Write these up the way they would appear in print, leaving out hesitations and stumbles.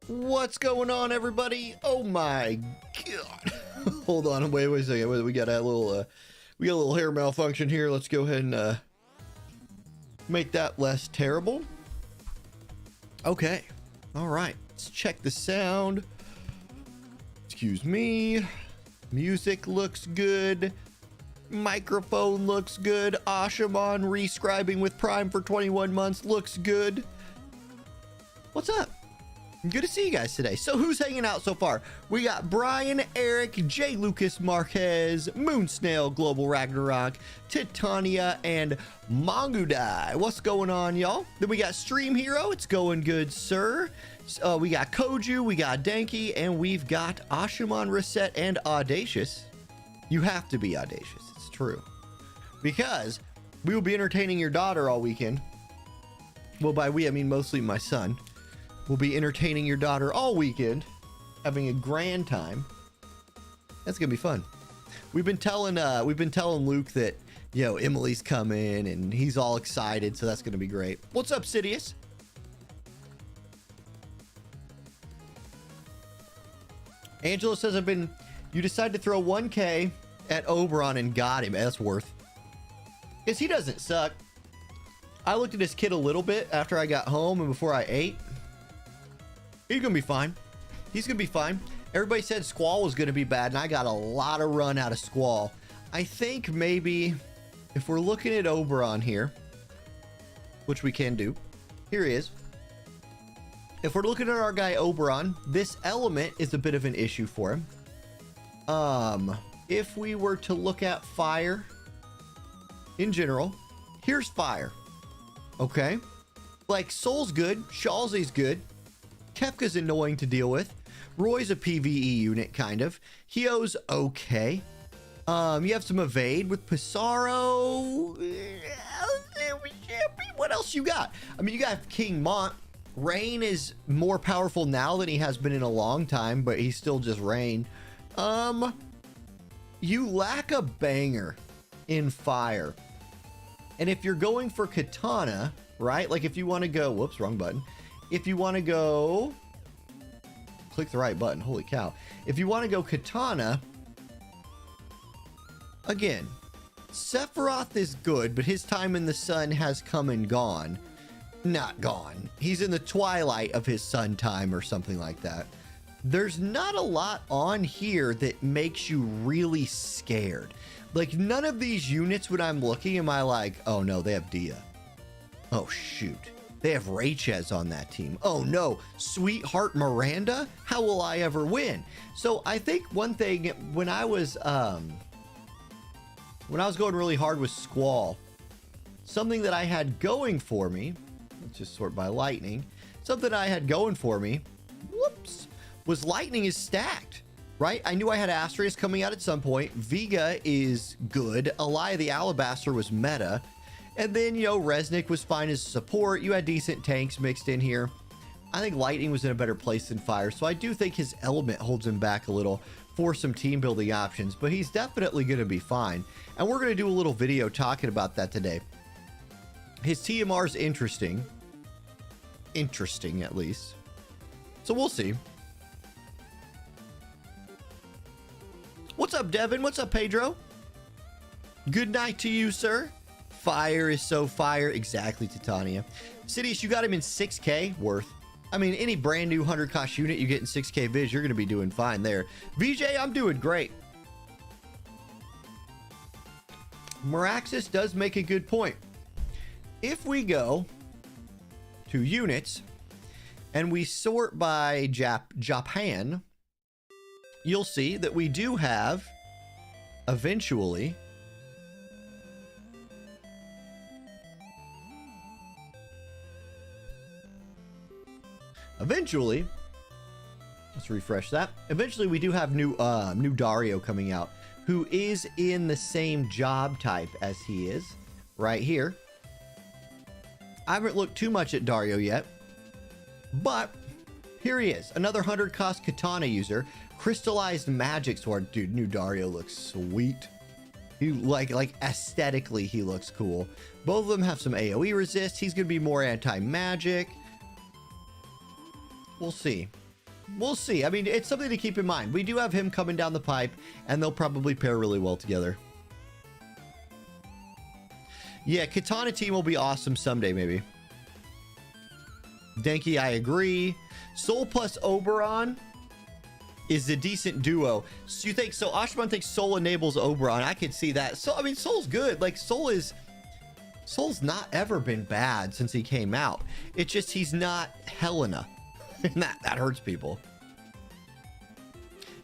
What's going on, everybody? Oh my god. Hold on, wait a second. We got a little hair malfunction here. Let's go ahead and make that less terrible. Okay. All right. Let's check the sound. Excuse me. Music looks good. Microphone looks good. Ashamon rescribing with Prime for 21 months looks good. What's up? Good to see you guys today. So who's hanging out so far? We got Brian, Eric, J. Lucas Marquez, Moonsnail, Global Ragnarok, Titania, and Mongudai. What's going on, y'all? Then we got Stream Hero. It's going good, sir. We got Koju, we got Danky, and we've got Ashamon Reset and Audacious. You have to be audacious. It's true. Because we will be entertaining your daughter all weekend. Well, by we, I mean mostly my son. We'll be entertaining your daughter all weekend, having a grand time. That's gonna be fun. We've been telling Luke that, you know, Emily's coming and he's all excited, so that's gonna be great. What's up, Sidious? Angela says you decided to throw 1K at Oberon and got him. That's worth. Because he doesn't suck. I looked at his kid a little bit after I got home and before I ate. He's gonna be fine. He's gonna be fine. Everybody said Squall was gonna be bad, and I got a lot of run out of Squall. I think maybe if we're looking at Oberon here, which we can do, here he is. If we're looking at our guy Oberon, this element is a bit of an issue for him. If we were to look at fire in general, here's fire. Okay, like Soul's good, Shalsey's good. Kefka's annoying to deal with. Roy's a PvE unit, kind of. Hio's okay. You have some evade with Pissarro. What else you got? I mean, you got King Mont. Rain is more powerful now than he has been in a long time, but he's still just Rain. You lack a banger in fire. And if you're going for Katana, right? Like if you want to go, whoops, wrong button. If you want to go, click the right button. Holy cow. If you want to go Katana, again, Sephiroth is good, but his time in the sun has come and gone. Not gone. He's in the twilight of his sun time or something like that. There's not a lot on here that makes you really scared. Like none of these units, when I'm looking, am I like, oh no, they have Dia. Oh shoot. They have Raychez on that team. Oh no, Sweetheart Miranda? How will I ever win? So I think one thing, when I was going really hard with Squall, something that I had going for me, let's just sort by lightning, something I had going for me, whoops, was lightning is stacked, right? I knew I had Astraeus coming out at some point. Vega is good. Elia the Alabaster was meta. And then, you know, Resnick was fine as support. You had decent tanks mixed in here. I think Lightning was in a better place than Fire. So I do think his element holds him back a little for some team building options. But he's definitely going to be fine. And we're going to do a little video talking about that today. His TMR is interesting. Interesting, at least. So we'll see. What's up, Devin? What's up, Pedro? Good night to you, sir. Fire is so fire. Exactly, Titania. Sidious, you got him in 6K worth. I mean, any brand new 100 cost unit you get in 6K viz, you're going to be doing fine there. VJ, I'm doing great. Meraxis does make a good point. If we go to units and we sort by Japan, you'll see that we do have eventually let's refresh that. Eventually we do have new Dario coming out, who is in the same job type as he is right here. I haven't looked too much at Dario yet, but here he is, another 100 cost katana user. Crystallized magic sword. Dude, new Dario looks sweet. He like aesthetically he looks cool. Both of them have some AoE resist. He's gonna be more anti-magic. We'll see. We'll see. I mean, it's something to keep in mind. We do have him coming down the pipe, and they'll probably pair really well together. Yeah, Katana team will be awesome someday, maybe. Denki, I agree. Soul plus Oberon is a decent duo. So you think, so Ashman thinks Soul enables Oberon. I could see that. So, I mean, Soul's good. Like, Soul's not ever been bad since he came out. It's just he's not Helena. And that hurts people.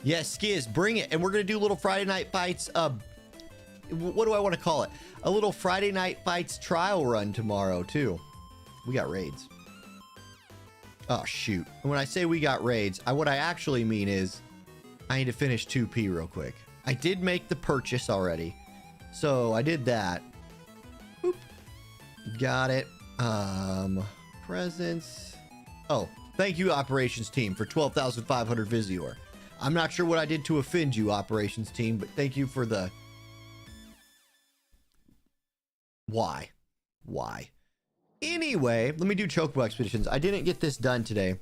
Yes, Skiz, bring it. And we're going to do little Friday night fights. What do I want to call it? A little Friday night fights trial run tomorrow, too. We got raids. Oh, shoot. And when I say we got raids, what I actually mean is I need to finish 2P real quick. I did make the purchase already. So I did that. Boop. Got it. Presents. Oh, thank you, operations team, for 12,500 Visior. I'm not sure what I did to offend you, operations team, but thank you for the... Why? Anyway, let me do Chocobo expeditions. I didn't get this done today.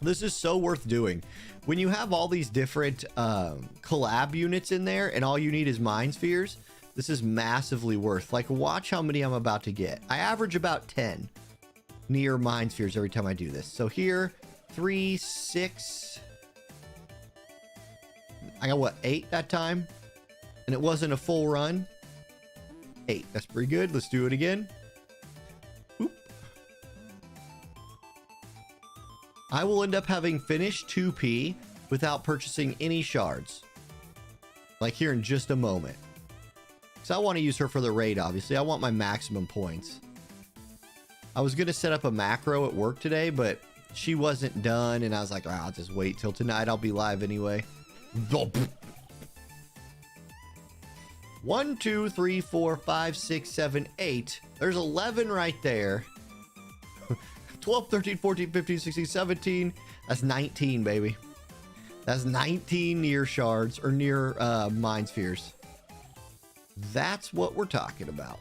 This is so worth doing. When you have all these different collab units in there and all you need is Mind Spheres, this is massively worth. Like, watch how many I'm about to get. I average about 10 near Mind Spheres every time I do this. So here, 3, 6... I got, what, 8 that time? And it wasn't a full run. 8. That's pretty good. Let's do it again. Oop. I will end up having finished 2P without purchasing any shards. Like here in just a moment. So I want to use her for the raid, obviously. I want my maximum points. I was going to set up a macro at work today, but she wasn't done. And I was like, oh, I'll just wait till tonight. I'll be live anyway. 1, 2, 3, 4, 5, 6, 7, 8. There's 11 right there. 12, 13, 14, 15, 16, 17. That's 19, baby. That's 19 near shards or near Mind Spheres. That's what we're talking about.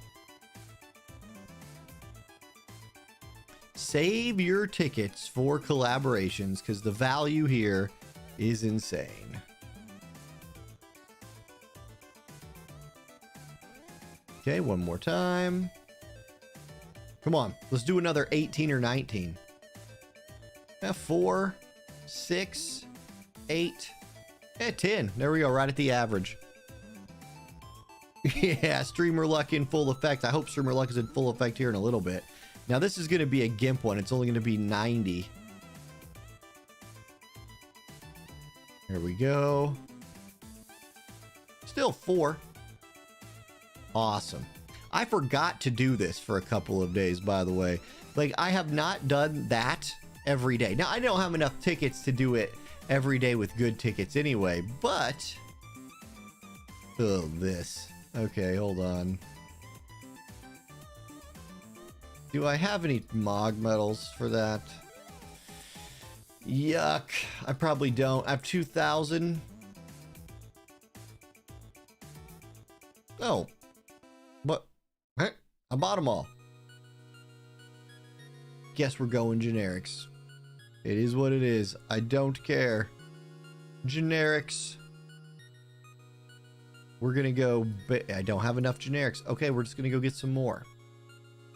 Save your tickets for collaborations because the value here is insane. Okay, one more time. Come on, let's do another 18 or 19. 4, 6, 8, 10. There we go, right at the average. Yeah, streamer luck in full effect. I hope streamer luck is in full effect here in a little bit. Now this is going to be a GIMP one. It's only going to be 90. There we go. Still 4. Awesome. I forgot to do this for a couple of days, by the way. Like, I have not done that every day. Now, I don't have enough tickets to do it every day with good tickets anyway, but... Oh, this. Okay, hold on. Do I have any Mog medals for that? Yuck. I probably don't. I have 2,000. Oh. What? I bought them all. Guess we're going generics. It is what it is. I don't care. Generics. We're gonna go... I don't have enough generics. Okay, we're just gonna go get some more.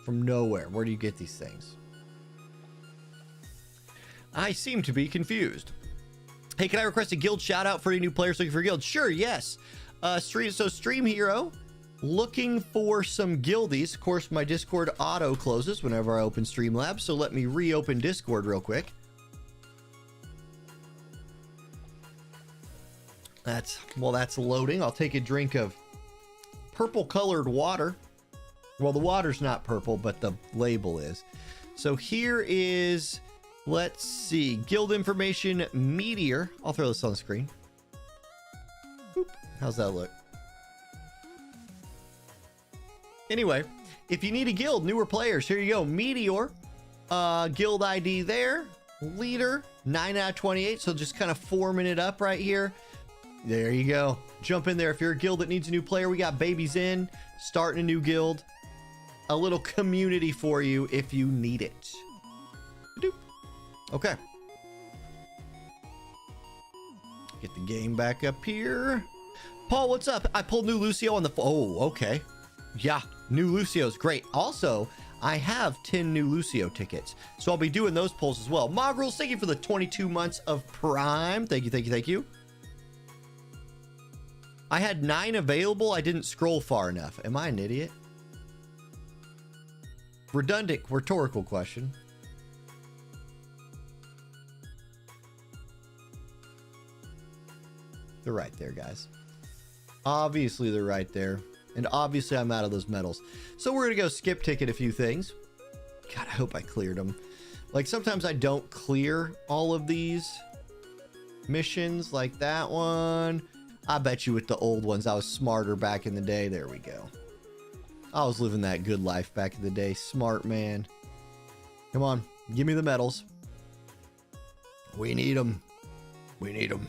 From nowhere. Where do you get these things? I seem to be confused. Hey, can I request a guild shout out for any new players looking for a guild? Sure, yes. Stream Hero, looking for some guildies. Of course, my Discord auto closes whenever I open Streamlabs, so let me reopen Discord real quick. That's loading. I'll take a drink of purple colored water. Well, the water's not purple, but the label is. So here is, let's see, guild information, Meteor. I'll throw this on the screen. Boop. How's that look? Anyway, if you need a guild, newer players, here you go. Meteor, guild ID there. Leader, 9 out of 28. So just kind of forming it up right here. There you go. Jump in there. If you're a guild that needs a new player, we got babies in, starting a new guild. A little community for you if you need it. Doop. Okay. Get the game back up here. Paul, what's up? I pulled new Lucio on the... Oh, okay. Yeah, new Lucio's great. Also, I have 10 new Lucio tickets, so I'll be doing those pulls as well. Mogrels, thank you for the 22 months of Prime. Thank you, thank you, thank you. I had 9 available. I didn't scroll far enough. Am I an idiot? Redundant rhetorical question. They're right there, guys. Obviously, they're right there. And obviously, I'm out of those medals. So we're going to go skip ticket a few things. God, I hope I cleared them. Like, sometimes I don't clear all of these missions, like that one. I bet you with the old ones, I was smarter back in the day. There we go. I was living that good life back in the day. Smart man. Come on, give me the medals. We need them. We need them.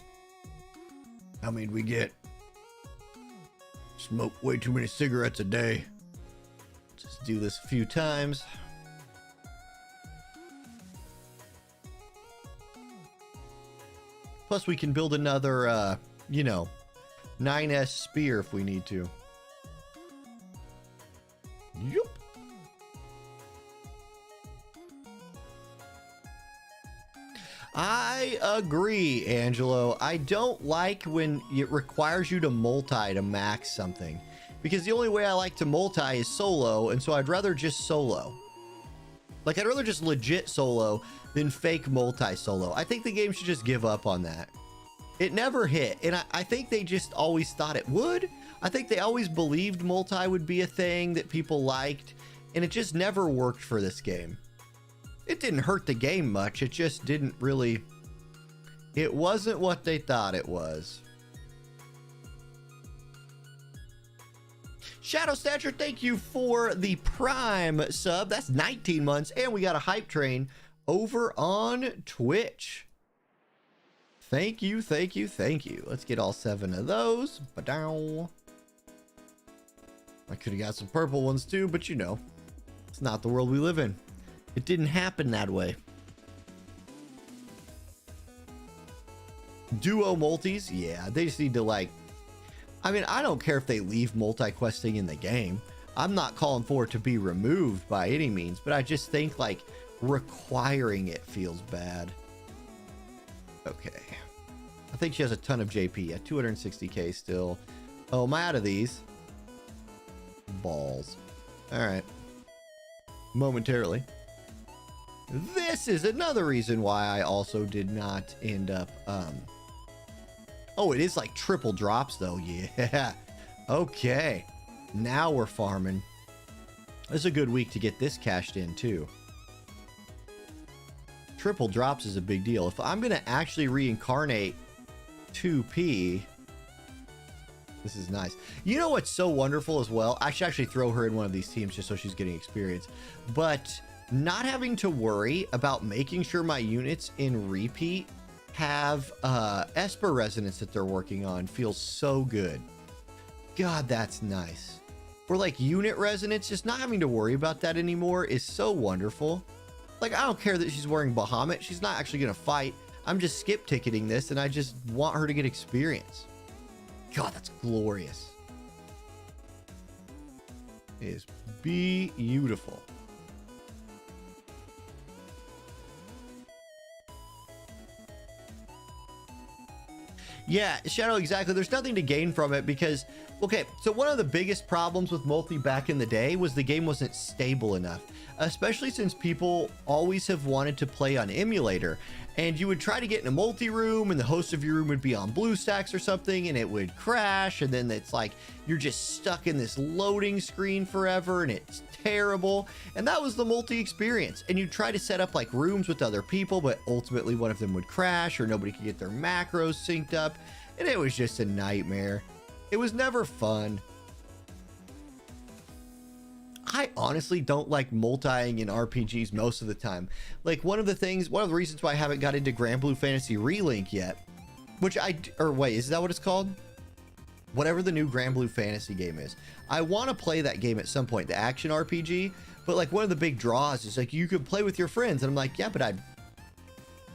How many do we get? Smoke way too many cigarettes a day. Just do this a few times. Plus, we can build another, you know, 9S spear if we need to. Yup. I agree, Angelo. I don't like when it requires you to multi to max something, because the only way I like to multi is solo, and so I'd rather just solo. Like, I'd rather just legit solo than fake multi solo. I think the game should just give up on that. It never hit, and I think they just always thought it would. I think they always believed multi would be a thing that people liked, and it just never worked for this game. It didn't hurt the game much, it just didn't really... It wasn't what they thought it was. Shadow Stature, thank you for the Prime sub. That's 19 months, and we got a hype train over on Twitch. Thank you, thank you, thank you. Let's get all 7 of those. Ba-dow. I could have got some purple ones too, but you know, it's not the world we live in. It didn't happen that way. Duo multis, yeah, they just need to, like, I mean, I don't care if they leave multi-questing in the game. I'm not calling for it to be removed by any means, but I just think, like, requiring it feels bad. Okay. I think she has a ton of JP at 260k still. Oh, am I out of these? Balls. All right. Momentarily. This is another reason why I also did not end up, oh, it is like triple drops though. Yeah. Okay. Now we're farming. This is a good week to get this cashed in too. Triple drops is a big deal. If I'm going to actually reincarnate 2P, this is nice. You know what's so wonderful as well? I should actually throw her in one of these teams just so she's getting experience. But not having to worry about making sure my units in repeat have Esper resonance that they're working on feels so good. God, that's nice. Or like unit resonance, just not having to worry about that anymore is so wonderful. Like, I don't care that she's wearing Bahamut. She's not actually going to fight. I'm just skip ticketing this, and I just want her to get experience. God, that's glorious. It is beautiful. Yeah, Shadow, exactly. There's nothing to gain from it because, okay, so one of the biggest problems with multi back in the day was the game wasn't stable enough, especially since people always have wanted to play on emulator, and you would try to get in a multi room and the host of your room would be on BlueStacks or something and it would crash, and then it's like you're just stuck in this loading screen forever and it's terrible. And that was the multi experience, and you try to set up like rooms with other people, but ultimately one of them would crash or nobody could get their macros synced up, and it was just a nightmare. It was never fun. I honestly don't like multiing in RPGs most of the time. Like, one of the reasons why I haven't got into Grand Blue Fantasy Relink yet, is that what it's called? Whatever the new Grand Blue Fantasy game is. I want to play that game at some point, the action RPG, but like one of the big draws is like you could play with your friends, and I'm like, yeah, but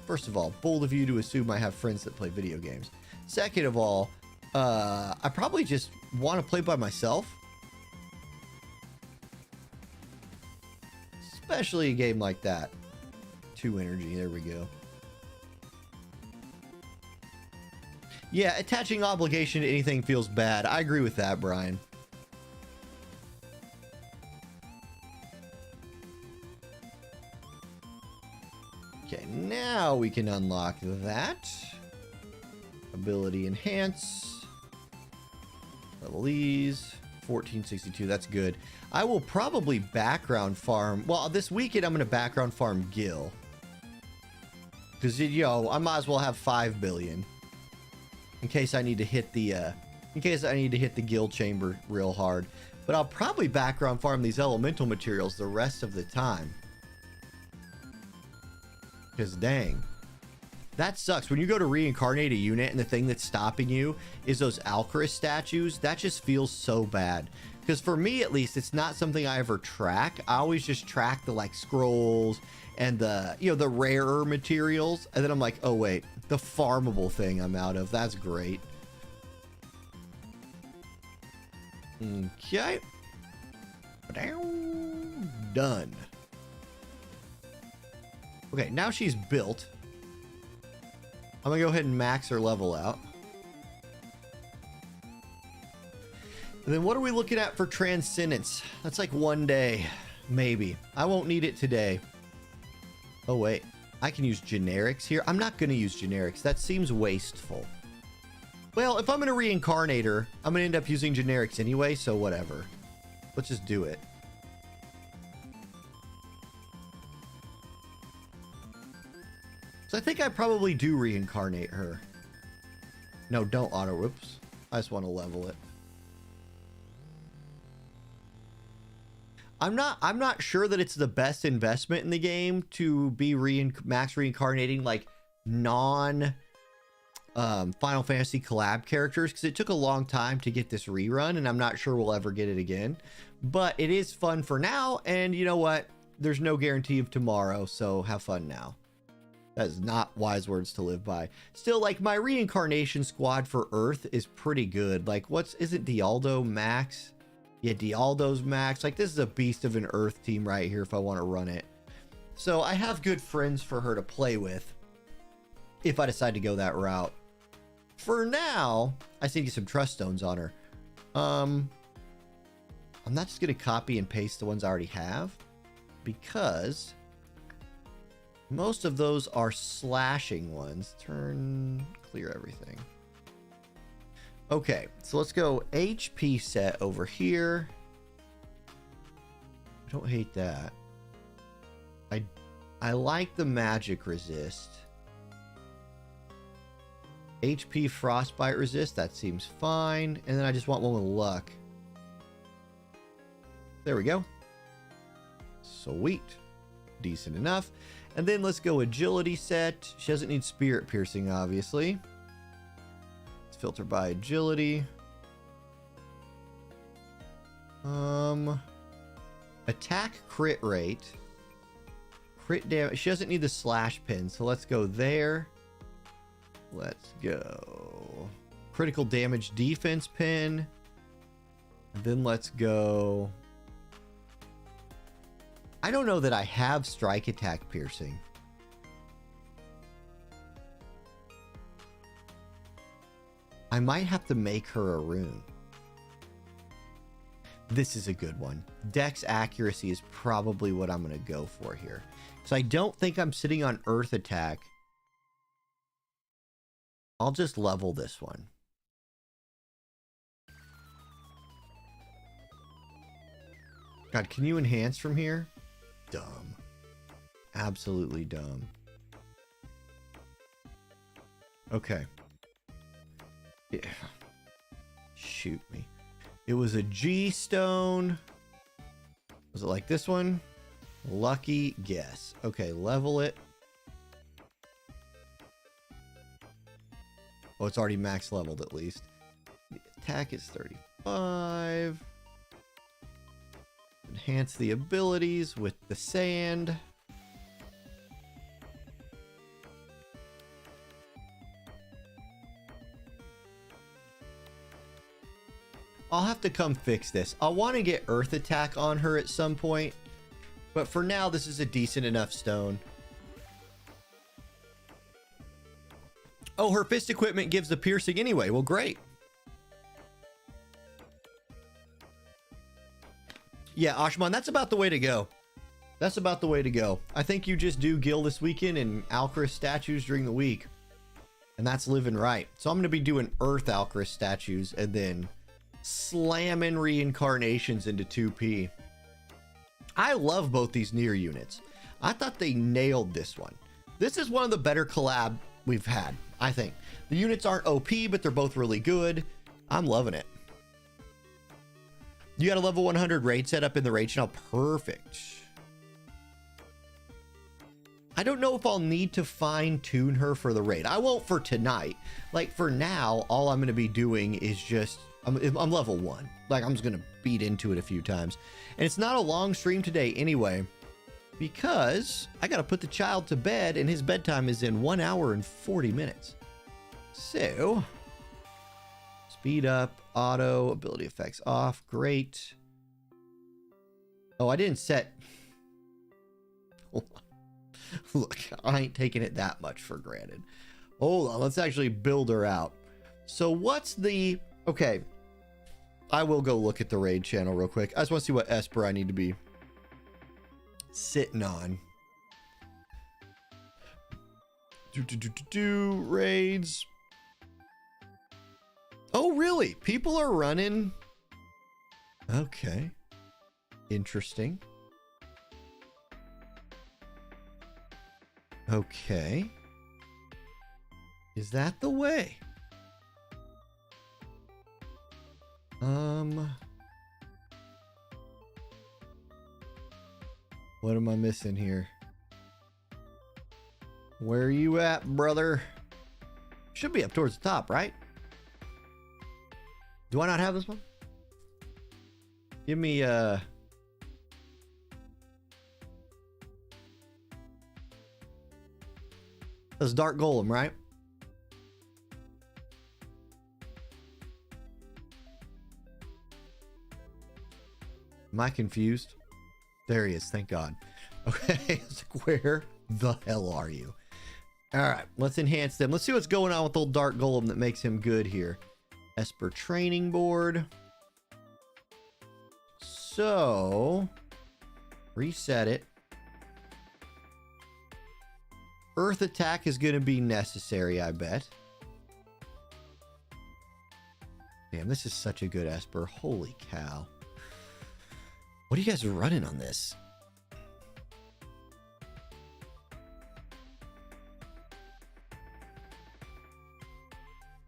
first of all, bold of you to assume I have friends that play video games. Second of all, I probably just want to play by myself. Especially a game like that. 2 energy, there we go. Yeah, attaching obligation to anything feels bad. I agree with that, Brian. Okay, now we can unlock that. Ability enhance. Level these. 1462, that's good. I will probably background farm. Well, this weekend I'm going to background farm Gil. Because, you know, I might as well have 5 billion. In case I need to hit the, Gil chamber real hard. But I'll probably background farm these elemental materials the rest of the time. Because dang. That sucks. When you go to reincarnate a unit and the thing that's stopping you is those Alcaris statues, that just feels so bad. Because for me, at least, it's not something I ever track. I always just track the, like, scrolls and the, you know, the rarer materials. And then I'm like, oh, wait, the farmable thing I'm out of. That's great. Okay. Done. Okay, now she's built. I'm gonna go ahead and max her level out. And then what are we looking at for transcendence? That's like 1 day, maybe. I won't need it today. Oh wait, I can use generics here. I'm not gonna use generics. That seems wasteful. Well, if I'm gonna reincarnate her, I'm gonna end up using generics anyway, so whatever. Let's just do it. So I think I probably do reincarnate her. No, don't auto. Whoops. I just want to level it. I'm not sure that it's the best investment in the game to be max reincarnating like non Final Fantasy collab characters, because it took a long time to get this rerun and I'm not sure we'll ever get it again. But it is fun for now, and you know what? There's no guarantee of tomorrow, so have fun now. That is not wise words to live by. Still, like, my reincarnation squad for Earth is pretty good. Like, is it Dialdo max? Yeah, Dialdo's max. Like, this is a beast of an Earth team right here if I want to run it. So I have good friends for her to play with if I decide to go that route. For now, I just need to get some trust stones on her. I'm not just going to copy and paste the ones I already have, because most of those are slashing ones. Clear everything. Okay, so let's go HP set over here. I don't hate that. I like the magic resist. HP frostbite resist, that seems fine. And then I just want one with luck. There we go. Sweet. Decent enough. And then let's go agility set. She doesn't need spirit piercing, obviously. Let's filter by agility. Attack crit rate. Crit damage. She doesn't need the slash pin, so let's go there. Let's go critical damage defense pin. And then let's go. I don't know that I have strike attack piercing. I might have to make her a rune. This is a good one. Dex accuracy is probably what I'm going to go for here. So I don't think I'm sitting on earth attack. I'll just level this one. God, can you enhance from here? Dumb. Absolutely dumb. Okay. Yeah. Shoot me. It was a G stone. Was it like this one? Lucky guess. Okay, level it. Oh, it's already max leveled at least. The attack is 35. Enhance the abilities with the sand. have to come fix this. I want to get Earth Attack on her at some point, but for now, this is a decent enough stone. Oh, her fist equipment gives the piercing anyway. Well, great. Yeah, Ashman, that's about the way to go. That's about the way to go. I think you just do Gil this weekend and Alchris statues during the week. And that's living right. So I'm going to be doing Earth Alchris statues and then slamming reincarnations into 2P. I love both these near units. I thought they nailed this one. This is one of the better collab we've had, I think. The units aren't OP, but they're both really good. I'm loving it. You got a level 100 raid set up in the raid channel. Perfect. I don't know if I'll need to fine tune her for the raid. I won't for tonight. Like for now, all I'm going to be doing is just, I'm level 1. Like I'm just going to beat into it a few times. And it's not a long stream today anyway, because I got to put the child to bed and his bedtime is in 1 hour and 40 minutes. So speed up, auto, ability effects off. Great. Oh, I didn't set. Look, I ain't taking it that much for granted. Hold on, let's actually build her out. So what's the... Okay, I will go look at the raid channel real quick. I just want to see what Esper I need to be sitting on. Raids. Oh, really? People are running... Okay. Interesting. Okay. Is that the way? What am I missing here? Where are you at, brother? Should be up towards the top, right? Do I not have this one? Give me that's Dark Golem, right? Am I confused? There he is, thank God. Okay, it's like, where the hell are you? All right, let's enhance them. Let's see what's going on with old Dark Golem that makes him good here. Esper training board. So, reset it. Earth attack is going to be necessary, I bet. Damn, this is such a good Esper. Holy cow. What are you guys running on this?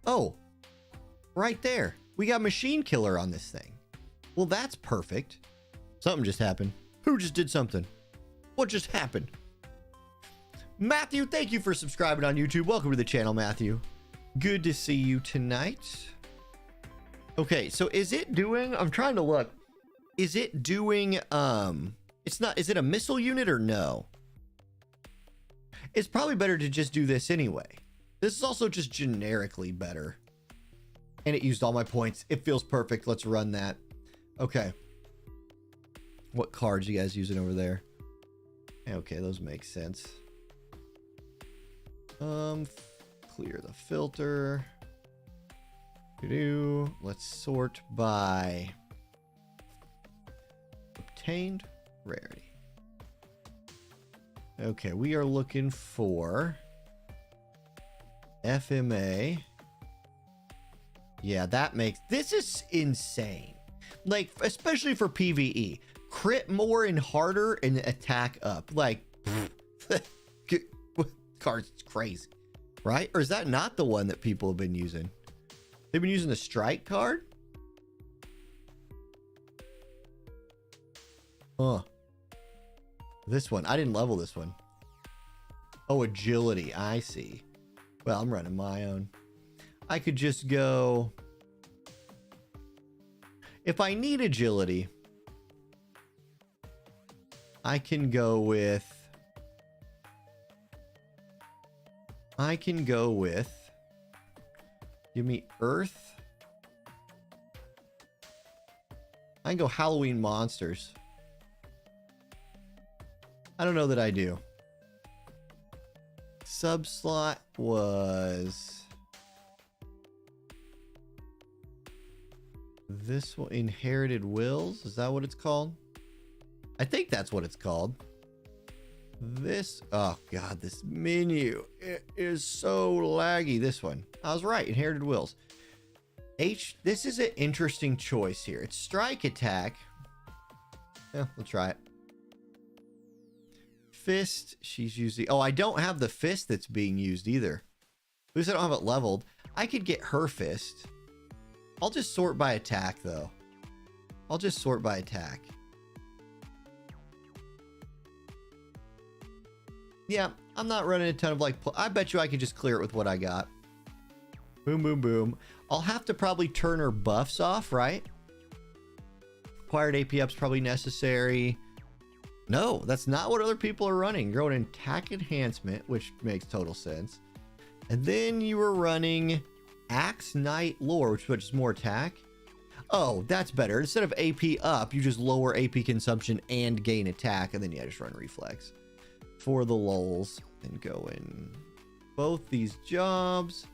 Oh, right there. We got Machine Killer on this thing. Well, that's perfect. Something just happened. Who just did something? What just happened? Matthew, thank you for subscribing on YouTube. Welcome to the channel, Matthew. Good to see you tonight. Okay, so is it doing... I'm trying to look. Is it doing... It's not... Is it a missile unit or no? It's probably better to just do this anyway. This is also just generically better. And it used all my points. It feels perfect. Let's run that. Okay. What cards you guys using over there? Okay, those make sense. Clear the filter. Let's sort by obtained rarity. Okay, we are looking for FMA. Yeah, that makes... This is insane. Like, especially for PvE. Crit more and harder and attack up. Like, card's crazy. Right? Or is that not the one that people have been using? They've been using the strike card? Huh. This one. I didn't level this one. Oh, agility. I see. Well, I'm running my own. I could just go... If I need agility, I can go with... Give me Earth. I can go Halloween monsters. I don't know that I do. Subslot was this one. Inherited Wills, is that what it's called? I think that's what it's called. This, oh god, this menu, it is so laggy. This one, I was right. Inherited Wills. This is an interesting choice here. It's strike attack. Yeah, we'll try it. Fist, she's using, oh, I don't have the fist that's being used either. At least I don't have it leveled. I could get her fist. I'll just sort by attack though. I'll just sort by attack. Yeah, I'm not running a ton of like, I bet you I could just clear it with what I got. Boom, boom, boom. I'll have to probably turn her buffs off, right? Acquired AP up's probably necessary. No, that's not what other people are running. You're running attack enhancement, which makes total sense. And then you were running Axe Knight Lore, which is more attack. Oh, that's better. Instead of AP up, you just lower AP consumption and gain attack, and then yeah, just run reflex. For the lulz, and go in both these jobs.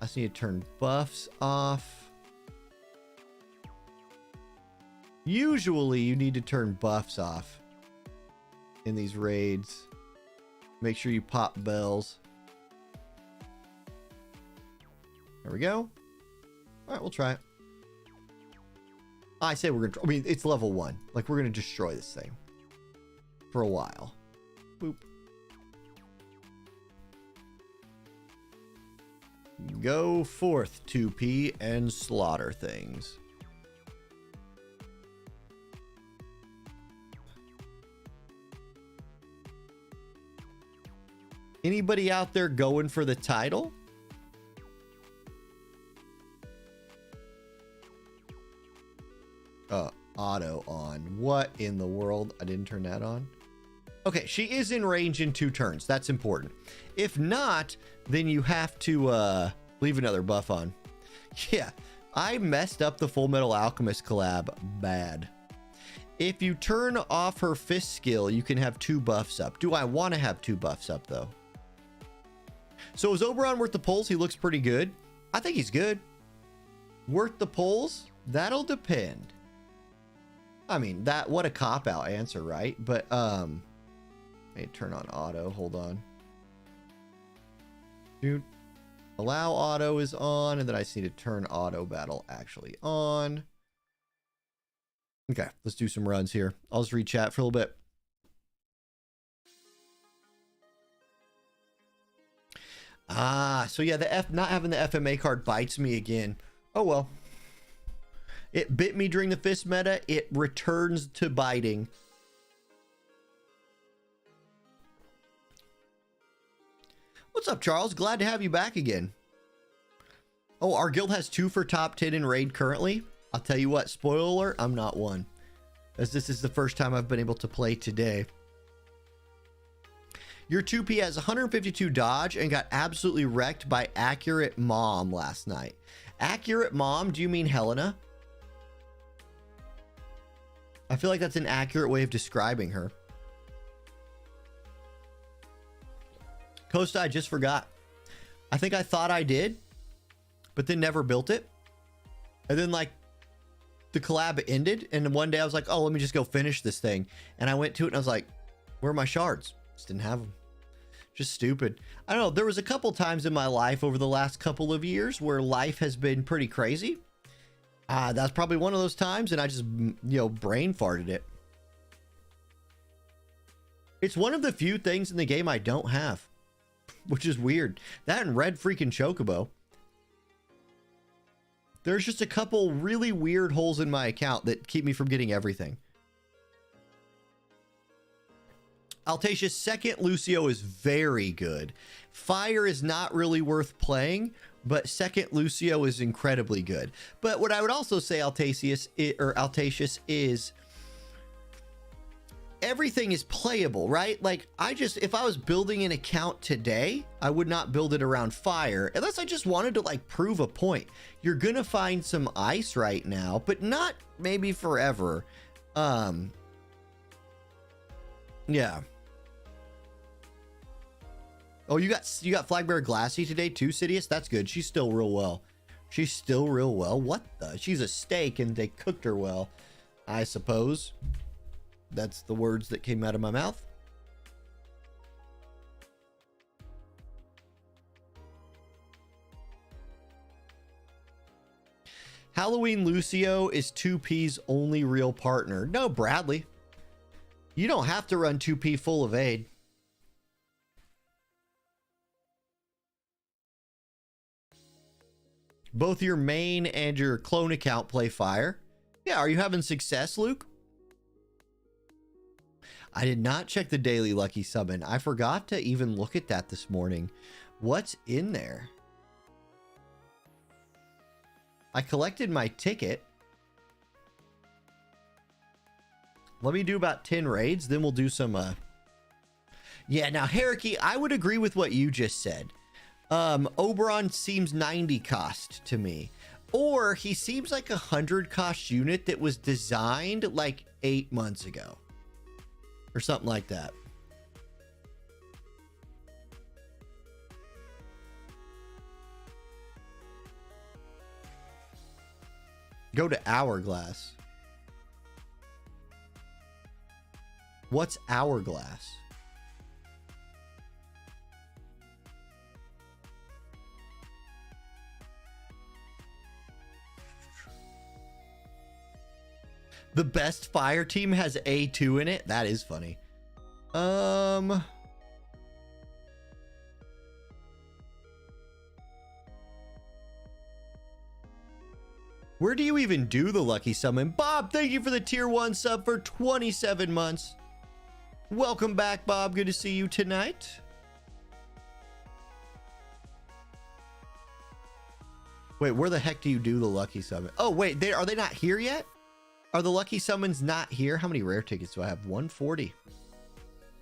I just need to turn buffs off. Usually you need to turn buffs off in these raids. Make sure you pop bells. There we go. All right, we'll try it. I say we're gonna, I mean, it's level 1. Like, we're gonna destroy this thing for a while. Boop. Go forth, 2P, and slaughter things. Anybody out there going for the title? Auto on. What in the world? I didn't turn that on. Okay, she is in range in 2 turns. That's important. If not, then you have to leave another buff on. Yeah, I messed up the Full Metal Alchemist collab bad. If you turn off her fist skill, you can have 2 buffs up. Do I want to have 2 buffs up, though? So is Oberon worth the pulls? He looks pretty good. I think he's good. Worth the pulls? That'll depend. I mean, that, what a cop-out answer, right? But, let me turn on auto. Hold on. Dude. Allow auto is on, and then I just need to turn auto battle actually on. Okay, let's do some runs here. I'll just read chat for a little bit. So yeah, not having the FMA card bites me again. Oh well. It bit me during the fist meta. It returns to biting. What's up, Charles? Glad to have you back again. Oh, our guild has 2 for top 10 in raid currently. I'll tell you what, spoiler alert, I'm not one, as this is the first time I've been able to play today. Your 2P has 152 dodge and got absolutely wrecked by Accurate Mom last night. Accurate Mom, do you mean Helena? I feel like that's an accurate way of describing her. Costa, I just forgot. I think I thought I did, but then never built it. And then like the collab ended, and one day I was like, oh, let me just go finish this thing. And I went to it and I was like, where are my shards? Just didn't have them. Just stupid. I don't know. There was a couple times in my life over the last couple of years where life has been pretty crazy. That's probably one of those times, and I just, you know, brain farted it. It's one of the few things in the game I don't have, which is weird. That and red freaking Chocobo. There's just a couple really weird holes in my account that keep me from getting everything. Altatia's second Lucio is very good. Fire is not really worth playing, but second Lucio is incredibly good. But what I would also say, Altatius is everything is playable, right? Like, if I was building an account today, I would not build it around fire unless I just wanted to like prove a point. You're gonna find some ice right now, but not maybe forever. Yeah. Oh, you got Flagbearer Glassy today too, Sidious? That's good. She's still real well. She's still real well. What the? She's a steak and they cooked her well, I suppose. That's the words that came out of my mouth. Halloween Lucio is 2P's only real partner. No, Bradley. You don't have to run 2P full of aid. Both your main and your clone account play fire. Yeah, are you having success, Luke? I did not check the daily lucky summon. I forgot to even look at that this morning. What's in there? I collected my ticket. Let me do about 10 raids, then we'll do some yeah, now Heriki, I would agree with what you just said. Oberon seems 90 cost to me. Or he seems like a 100 cost unit that was designed like 8 months ago. Or something like that. Go to Hourglass. What's Hourglass? The best fire team has A2 in it. That is funny. Where do you even do the lucky summon? Bob, thank you for the tier 1 sub for 27 months. Welcome back, Bob. Good to see you tonight. Wait, where the heck do you do the lucky summon? Oh, wait, are they not here yet? Are the lucky summons not here? How many rare tickets do I have? 140.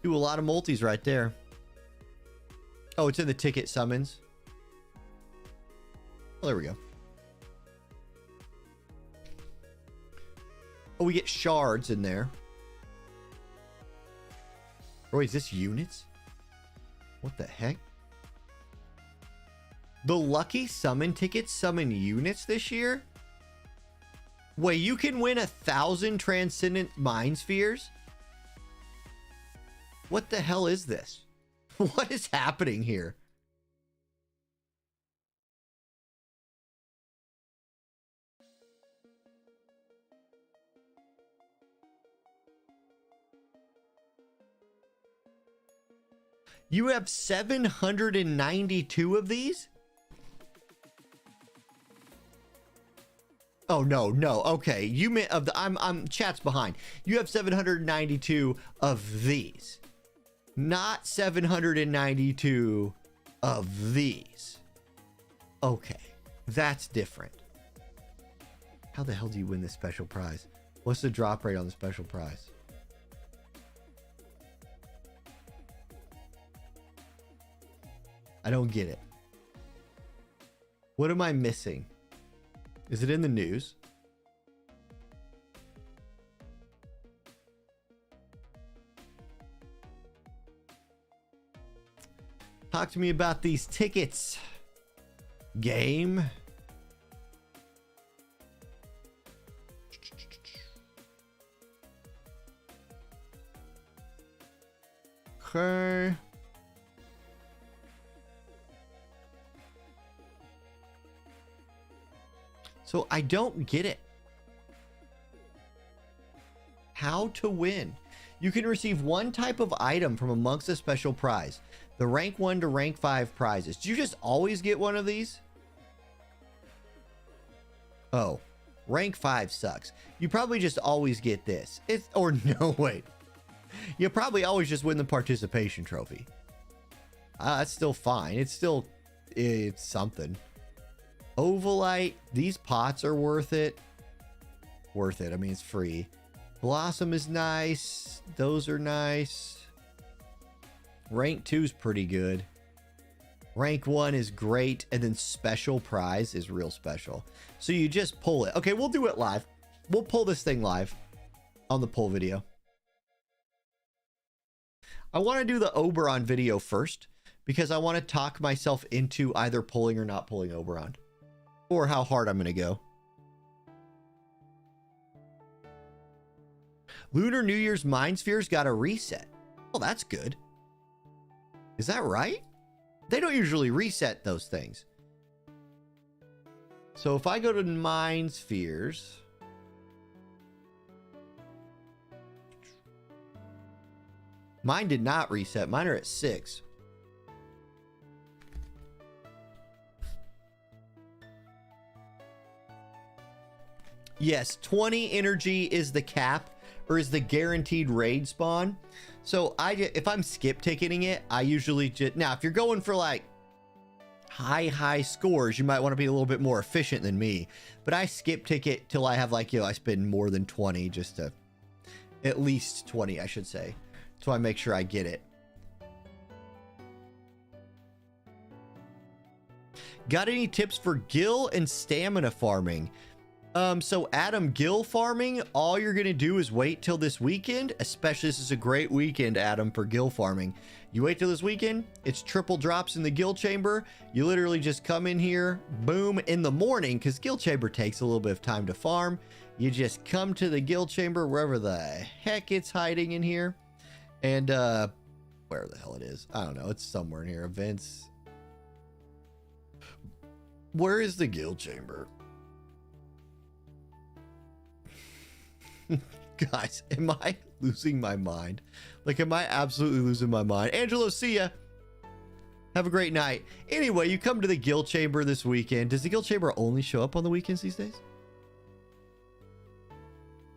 Do a lot of multis right there. Oh, it's in the ticket summons. Well, there we go. Oh, we get shards in there. Oh, is this units? What the heck? The lucky summon tickets summon units this year? Wait, you can win 1,000 transcendent mind spheres? What the hell is this? What is happening here? You have 792 of these? Oh, no. Okay. You meant of the I'm chat's behind. You have 792 of these. Not 792 of these. Okay. That's different. How the hell do you win this special prize? What's the drop rate on the special prize? I don't get it. What am I missing? Is it in the news? Talk to me about these tickets. Game. Okay. So I don't get it. How to win. You can receive one type of item from amongst a special prize. The rank 1 to rank 5 prizes. Do you just always get one of these? Oh, rank 5 sucks. You probably just always get this. Or no, wait. You probably always just win the participation trophy. That's still fine. It's something. Ovalite, these pots are worth it. Worth it. I mean, it's free. Blossom is nice. Those are nice. Rank 2 is pretty good. Rank 1 is great. And then special prize is real special. So you just pull it. Okay, we'll do it live. We'll pull this thing live on the pull video. I want to do the Oberon video first because I want to talk myself into either pulling or not pulling Oberon, or how hard I'm going to go. Lunar New Year's Mind Spheres got a reset. Oh, that's good. Is that right? They don't usually reset those things. So if I go to Mind Spheres, mine did not reset. Mine are at 6. Yes, 20 energy is the cap, or is the guaranteed raid spawn. So if I'm skip ticketing it, I usually just, now if you're going for like high scores, you might want to be a little bit more efficient than me, but I skip ticket till I have like, I spend more than 20, just to, at least 20, I should say. So I make sure I get it. Got any tips for gil and stamina farming? So Adam, gil farming, all you're going to do is wait till this weekend. Especially, this is a great weekend, Adam, for gil farming. You wait till this weekend. It's triple drops in the gil chamber. You literally just come in here, boom, in the morning, because gil chamber takes a little bit of time to farm. You just come to the gil chamber, wherever the heck it's hiding in here. And, where the hell it is. I don't know. It's somewhere in here. Events. Where is the gil chamber? Guys, am I losing my mind? Like, am I absolutely losing my mind? Angelo, see ya. Have a great night. Anyway, you come to the guild chamber this weekend. Does the guild chamber only show up on the weekends these days?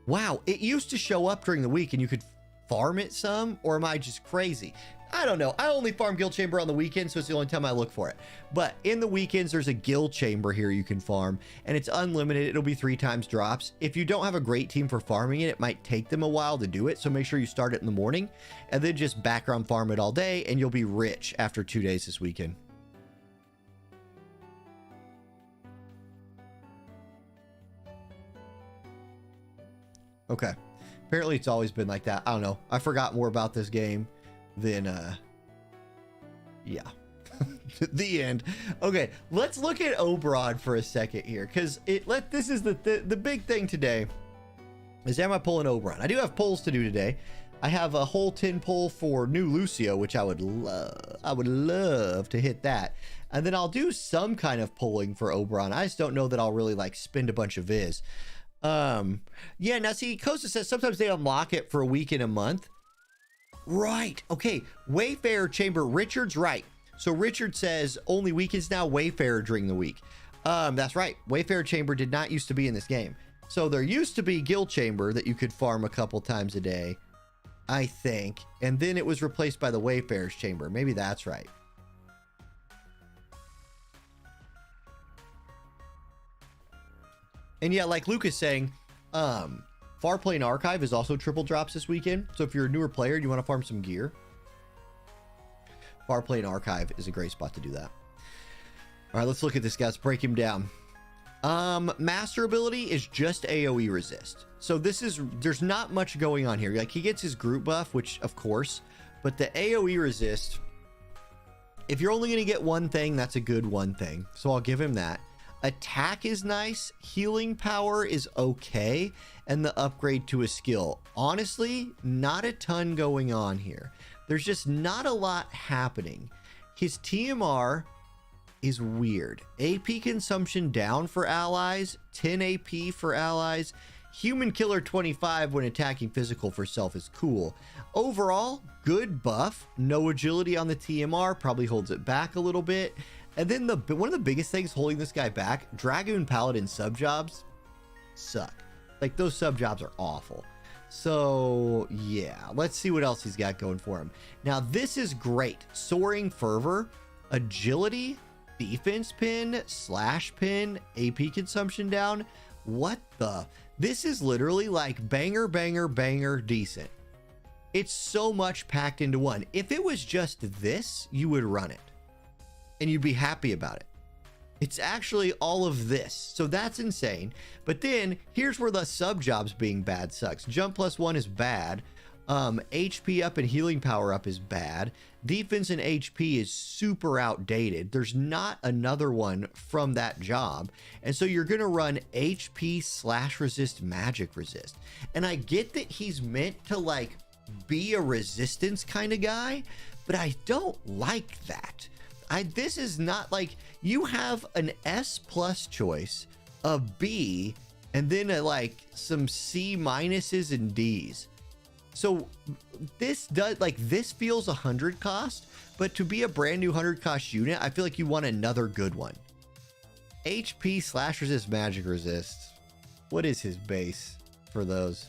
Wow, it used to show up during the week and you could farm it some, or am I just crazy? I don't know. I only farm guild chamber on the weekends, so it's the only time I look for it. But in the weekends, there's a guild chamber here you can farm, and it's unlimited. It'll be 3 times drops. If you don't have a great team for farming it, it might take them a while to do it, so make sure you start it in the morning, and then just background farm it all day, and you'll be rich after 2 days this weekend. Okay. Apparently, it's always been like that. I don't know. I forgot more about this game. Then yeah. The end. Okay, let's look at Oberon for a second here, because this is the big thing today is, am I pulling Oberon? I do have polls to do today. I have a whole 10 poll for new Lucio, which I would love to hit that, and then I'll do some kind of polling for Oberon. I just don't know that I'll really like spend a bunch of viz. Yeah, now see, Kosa says sometimes they unlock it for a week and a month. Right. Okay. Wayfarer chamber. Richard's right. So Richard says only weekends now, Wayfarer during the week. That's right. Wayfarer chamber did not used to be in this game. So there used to be guild chamber that you could farm a couple times a day, I think. And then it was replaced by the Wayfarer's chamber. Maybe that's right. And yeah, like Luke is saying, Farplane Archive is also triple drops this weekend. So if you're a newer player and you want to farm some gear, Farplane Archive is a great spot to do that. All right, let's look at this guy. Let's break him down. Master ability is just AoE resist. So there's not much going on here. Like, he gets his group buff, which of course, but the AoE resist, if you're only going to get one thing, that's a good one thing. So I'll give him that. Attack is nice. Healing power is okay. And the upgrade to a skill. Honestly, not a ton going on here. There's just not a lot happening. His TMR is weird. AP consumption down for allies. 10 AP for allies. Human killer 25 when attacking physical for self is cool. Overall, good buff. No agility on the TMR. Probably holds it back a little bit. And then one of the biggest things holding this guy back, Dragoon Paladin sub jobs suck. Like, those sub jobs are awful. So yeah, let's see what else he's got going for him. Now this is great. Soaring Fervor, agility, defense pin, slash pin, AP consumption down. What the? This is literally like banger, banger, banger, decent. It's so much packed into one. If it was just this, you would run it and you'd be happy about it. It's actually all of this. So that's insane. But then here's where the sub jobs being bad sucks. Jump +1 is bad. HP up and healing power up is bad. Defense and HP is super outdated. There's not another one from that job. And so you're going to run HP / resist magic resist. And I get that he's meant to like be a resistance kind of guy, but I don't like that. This is not like you have an S+ choice, a B, and then like some C- and D's. So this does like this feels 100 cost, but to be a brand new 100 cost unit, I feel like you want another good one. HP / resist magic resist. What is his base for those?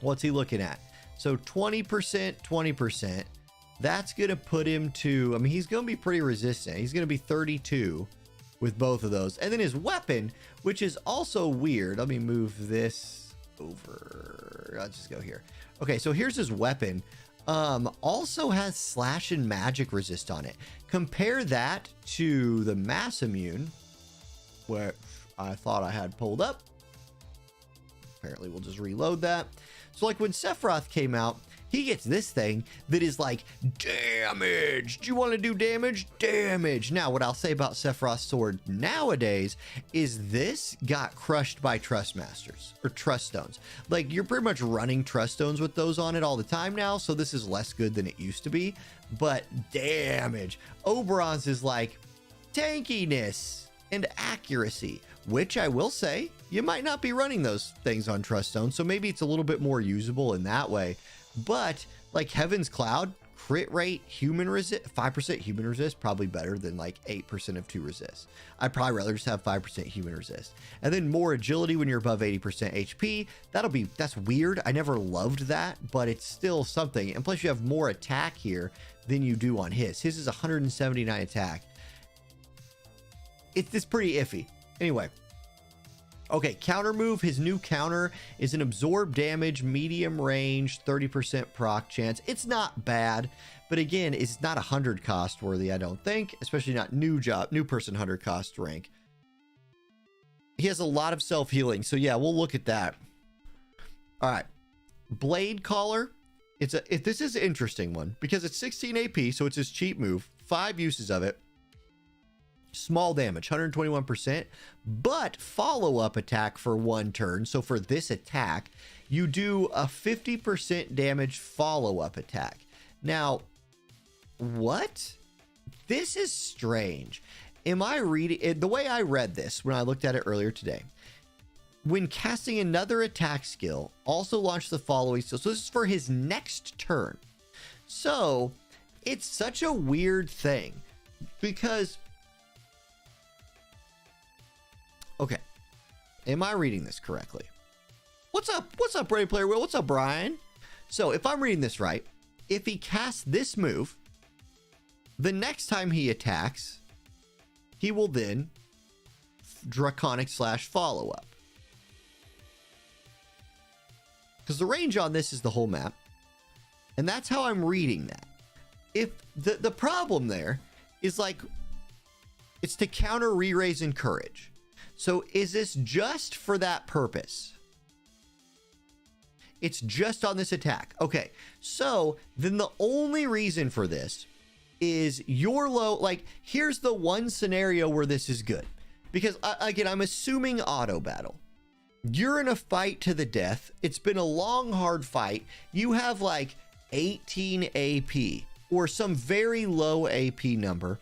What's he looking at? So 20%, 20%. That's going to put him to, I mean, he's going to be pretty resistant. He's going to be 32 with both of those. And then his weapon, which is also weird. Let me move this over. I'll just go here. Okay, so here's his weapon. Also has slash and magic resist on it. Compare that to the mass immune, where I thought I had pulled up. Apparently we'll just reload that. So like when Sephiroth came out, he gets this thing that is like damage. Do you want to do damage? Damage. Now, what I'll say about Sephiroth's sword nowadays is this got crushed by Trust Masters or Trust Stones. Like you're pretty much running Trust Stones with those on it all the time now. So this is less good than it used to be, but damage. Oberon's is like tankiness and accuracy, which I will say you might not be running those things on Trust Stones. So maybe it's a little bit more usable in that way. But like Heaven's Cloud, crit rate, human resist, 5% human resist, probably better than like 8% of 2 resist. I'd probably rather just have 5% human resist. And then more agility when you're above 80% HP. That's weird. I never loved that, but it's still something. And plus you have more attack here than you do on his. His is 179 attack. It's pretty iffy. Anyway. Okay, counter move. His new counter is an absorb damage, medium range, 30% proc chance. It's not bad, but again, it's not 100 cost worthy, I don't think, especially not new person 100 cost rank. He has a lot of self-healing, so yeah, we'll look at that. All right, Blade Caller. This is an interesting one because it's 16 AP, so it's his cheap move. 5 uses of it. Small damage, 121%, but follow-up attack for 1 turn. So for this attack, you do a 50% damage follow-up attack. Now, what? This is strange. Am I reading it? The way I read this when I looked at it earlier today, when casting another attack skill, also launch the following. So this is for his next turn. So it's such a weird thing because... Okay, am I reading this correctly? What's up? What's up, Ready Player Will? What's up, Brian? So if I'm reading this right, if he casts this move, the next time he attacks, he will then Draconic / follow up. Because the range on this is the whole map. And that's how I'm reading that. If the problem there is like, it's to counter re-raise and courage. So is this just for that purpose? It's just on this attack. Okay, so then the only reason for this is your low, like here's the one scenario where this is good. Because again, I'm assuming auto battle. You're in a fight to the death. It's been a long, hard fight. You have like 18 AP or some very low AP number.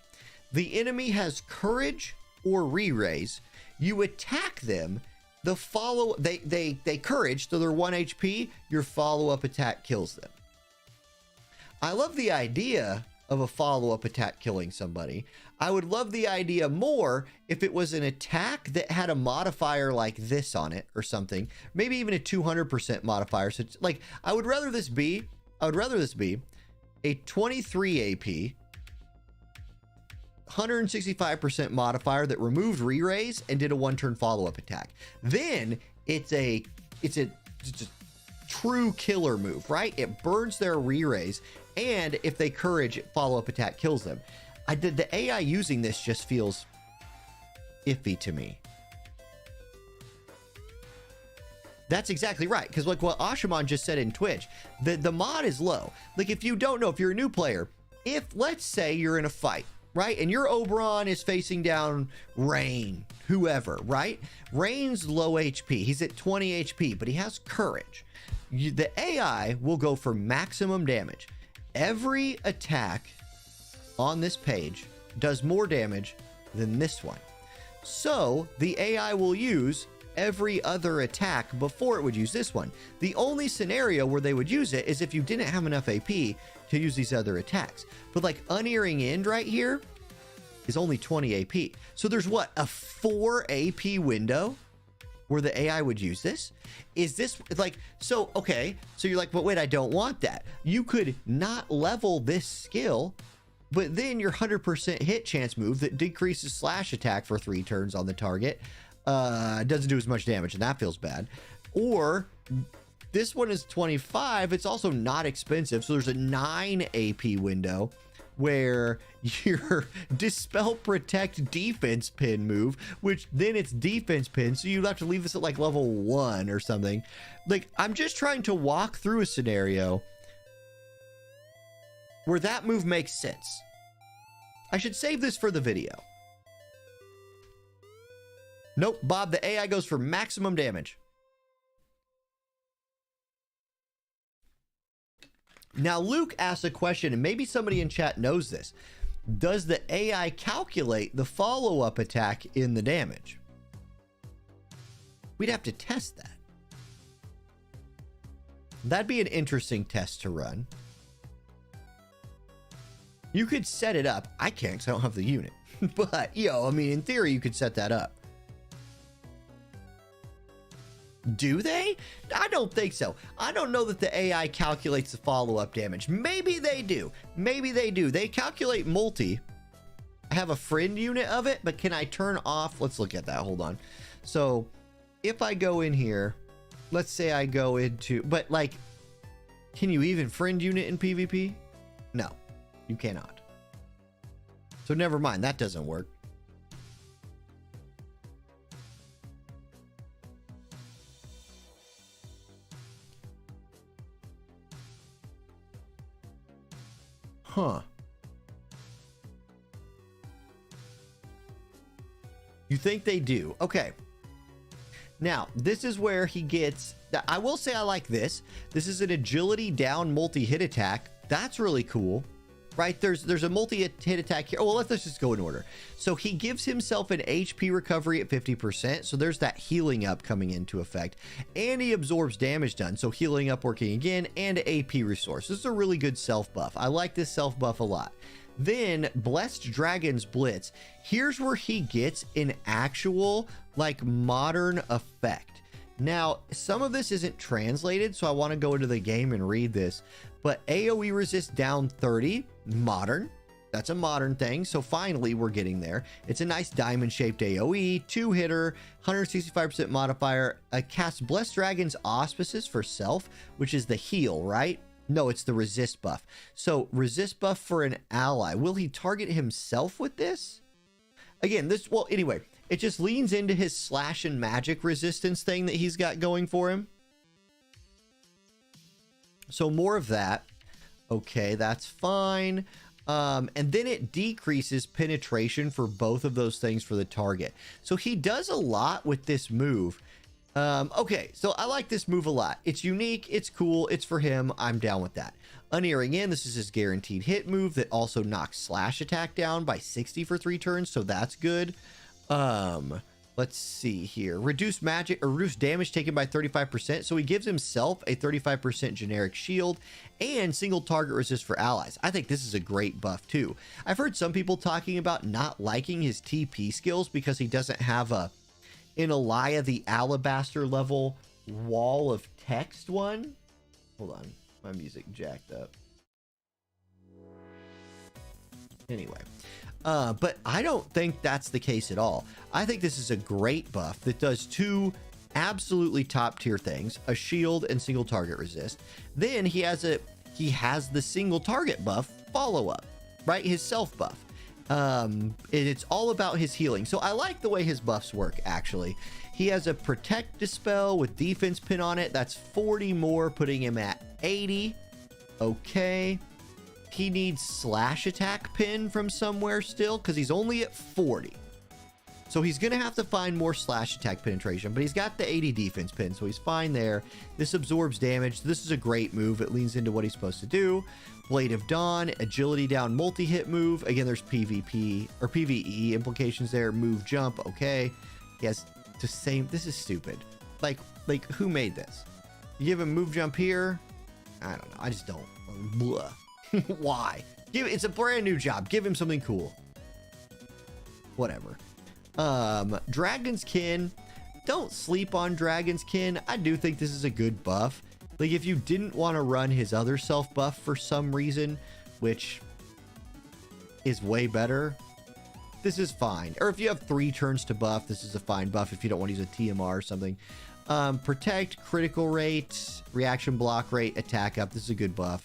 The enemy has courage or re-raise. You attack them, they courage, so they're 1 HP, your follow-up attack kills them. I love the idea of a follow-up attack killing somebody. I would love the idea more if it was an attack that had a modifier like this on it or something, maybe even a 200% modifier. So it's like, I would rather this be a 23 AP, 165% modifier that removed re-raise and did a 1-turn follow-up attack. Then it's a true killer move, right? It burns their re-raise, and if they courage, follow-up attack kills them. The AI using this just feels iffy to me. That's exactly right, because like what Ashaman just said in Twitch, the mod is low. Like if you don't know, if you're a new player, if let's say you're in a fight, right, and your Oberon is facing down Rain, whoever, right? Rain's low HP, he's at 20 HP, but he has courage. The AI will go for maximum damage. Every attack on this page does more damage than this one. So the AI will use every other attack before it would use this one. The only scenario where they would use it is if you didn't have enough AP to use these other attacks. But like Unearing End right here is only 20 AP. So there's what, a 4 AP window where the AI would use this? Is this like, so, okay, so you're like, but wait, I don't want that. You could not level this skill, but then your 100% hit chance move that decreases slash attack for 3 turns on the target doesn't do as much damage, and that feels bad. Or this one is 25. It's also not expensive, so there's a 9 AP window where your Dispel Protect defense pin move, which then it's defense pin, so you'd have to leave this at like level 1 or something. Like, I'm just trying to walk through a scenario where that move makes sense. I should save this for the video. Nope, Bob, the AI goes for maximum damage. Now, Luke asked a question, and maybe somebody in chat knows this. Does the AI calculate the follow-up attack in the damage? We'd have to test that. That'd be an interesting test to run. You could set it up. I can't because I don't have the unit. But, I mean, in theory, you could set that up. Do they? I don't think so. I don't know that the AI calculates the follow-up damage. Maybe they do. Maybe they do. They calculate multi. I have a friend unit of it, but can I turn off? Let's look at that. Hold on. So if I go in here, let's say I go into, but like, can you even friend unit in PvP? No, you cannot. So never mind. That doesn't work. Huh. You think they do? Okay. Now, this is where he gets... I will say I like this. This is an agility down multi-hit attack. That's really cool. Right? There's a multi-hit attack here. Oh, well, let's just go in order. So he gives himself an HP recovery at 50%. So there's that healing up coming into effect. And he absorbs damage done. So healing up working again and AP resource. This is a really good self buff. I like this self buff a lot. Then Blessed Dragon's Blitz. Here's where he gets an actual like modern effect. Now, some of this isn't translated, so I want to go into the game and read this. But AoE resist down 30, modern. That's a modern thing. So finally, we're getting there. It's a nice diamond-shaped AoE, 2-hitter, 165% modifier. Cast Blessed Dragon's Auspices for self, which is the heal, right? No, it's the resist buff. So resist buff for an ally. Will he target himself with this? Again, well, anyway, it just leans into his slash and magic resistance thing that he's got going for him. So more of that. Okay, that's fine. And then it decreases penetration for both of those things for the target. So he does a lot with this move. Okay, so I like this move a lot. It's unique, it's cool, it's for him. I'm down with that. Unearing End, this is his guaranteed hit move that also knocks slash attack down by 60 for 3 turns, so that's good. Let's see here. Reduce magic or reduce damage taken by 35%. So he gives himself a 35% generic shield and single target resist for allies. I think this is a great buff too. I've heard some people talking about not liking his TP skills because he doesn't have an Elia the Alabaster level wall of text one. Hold on. My music jacked up. Anyway. But I don't think that's the case at all. I think this is a great buff that does two absolutely top tier things: a shield and single target resist. Then he has the single target buff follow up, right? His self buff. It's all about his healing. So I like the way his buffs work, actually. He has a protect dispel with defense pin on it. That's 40 more, putting him at 80. Okay. He needs slash attack pin from somewhere still, because he's only at 40. So he's going to have to find more slash attack penetration, but he's got the 80 defense pin, so he's fine there. This absorbs damage. This is a great move. It leans into what he's supposed to do. Blade of Dawn, agility down, multi-hit move. Again, there's PvP or PvE implications there. Move, jump. Okay. He has the same. This is stupid. Like who made this? You give him move, jump here. I don't know. I just don't. Blah. Why? It's a brand new job. Give him something cool. Whatever. Dragon's Kin. Don't sleep on Dragon's Kin. I do think this is a good buff. Like, if you didn't want to run his other self buff for some reason, which is way better, this is fine. Or if you have 3 turns to buff, this is a fine buff if you don't want to use a TMR or something. Protect, critical rate, reaction block rate, attack up. This is a good buff.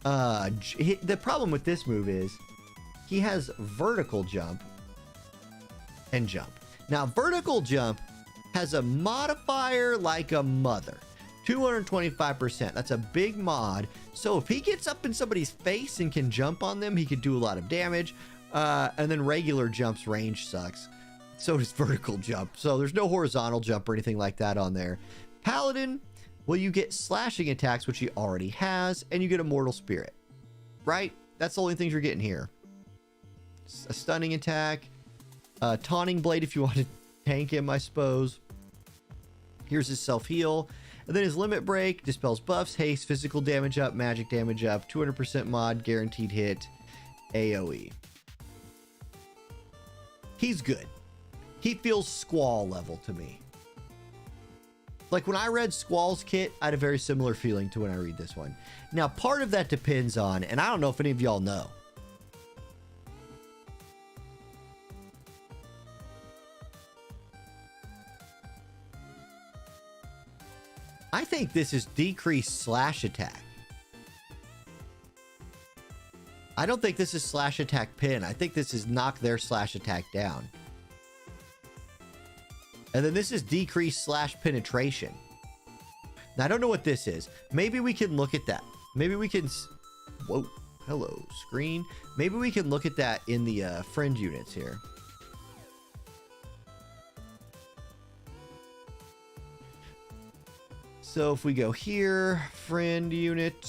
The problem with this move is he has vertical jump and jump. Now, vertical jump has a modifier like a mother. 225%. That's a big mod. So if he gets up in somebody's face and can jump on them, he could do a lot of damage. And then regular jumps range sucks. So does vertical jump. So there's no horizontal jump or anything like that on there. Paladin, well, you get slashing attacks, which he already has, and you get a mortal spirit. Right? That's the only things you're getting here. A stunning attack. Taunting blade if you want to tank him, I suppose. Here's his self-heal. And then his limit break, dispels buffs, haste, physical damage up, magic damage up, 200% mod, guaranteed hit, AoE. He's good. He feels Squall level to me. Like when I read Squall's kit, I had a very similar feeling to when I read this one. Now, part of that depends on, and I don't know if any of y'all know, I think this is decreased slash attack. I don't think this is slash attack pin. I think this is knock their slash attack down. And then this is decreased slash penetration. Now, I don't know what this is. Maybe we can look at that. Maybe we can... Whoa. Hello, screen. Maybe we can look at that in the friend units here. So if we go here, friend unit,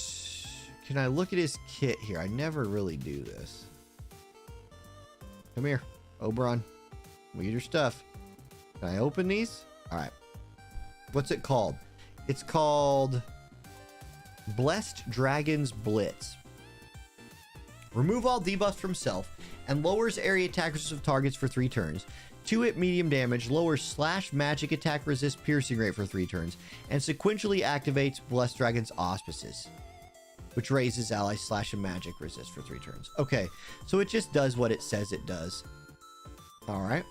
can I look at his kit here? I never really do this. Come here, Oberon. Let me get your stuff. Can I open these? All right. What's it called? It's called Blessed Dragon's Blitz. Remove all debuffs from self and lowers area attack resist of targets for 3 turns. 2-hit medium damage, lowers slash magic attack resist piercing rate for 3 turns, and sequentially activates Blessed Dragon's Auspices, which raises ally slash and magic resist for 3 turns. Okay, so it just does what it says it does. All right.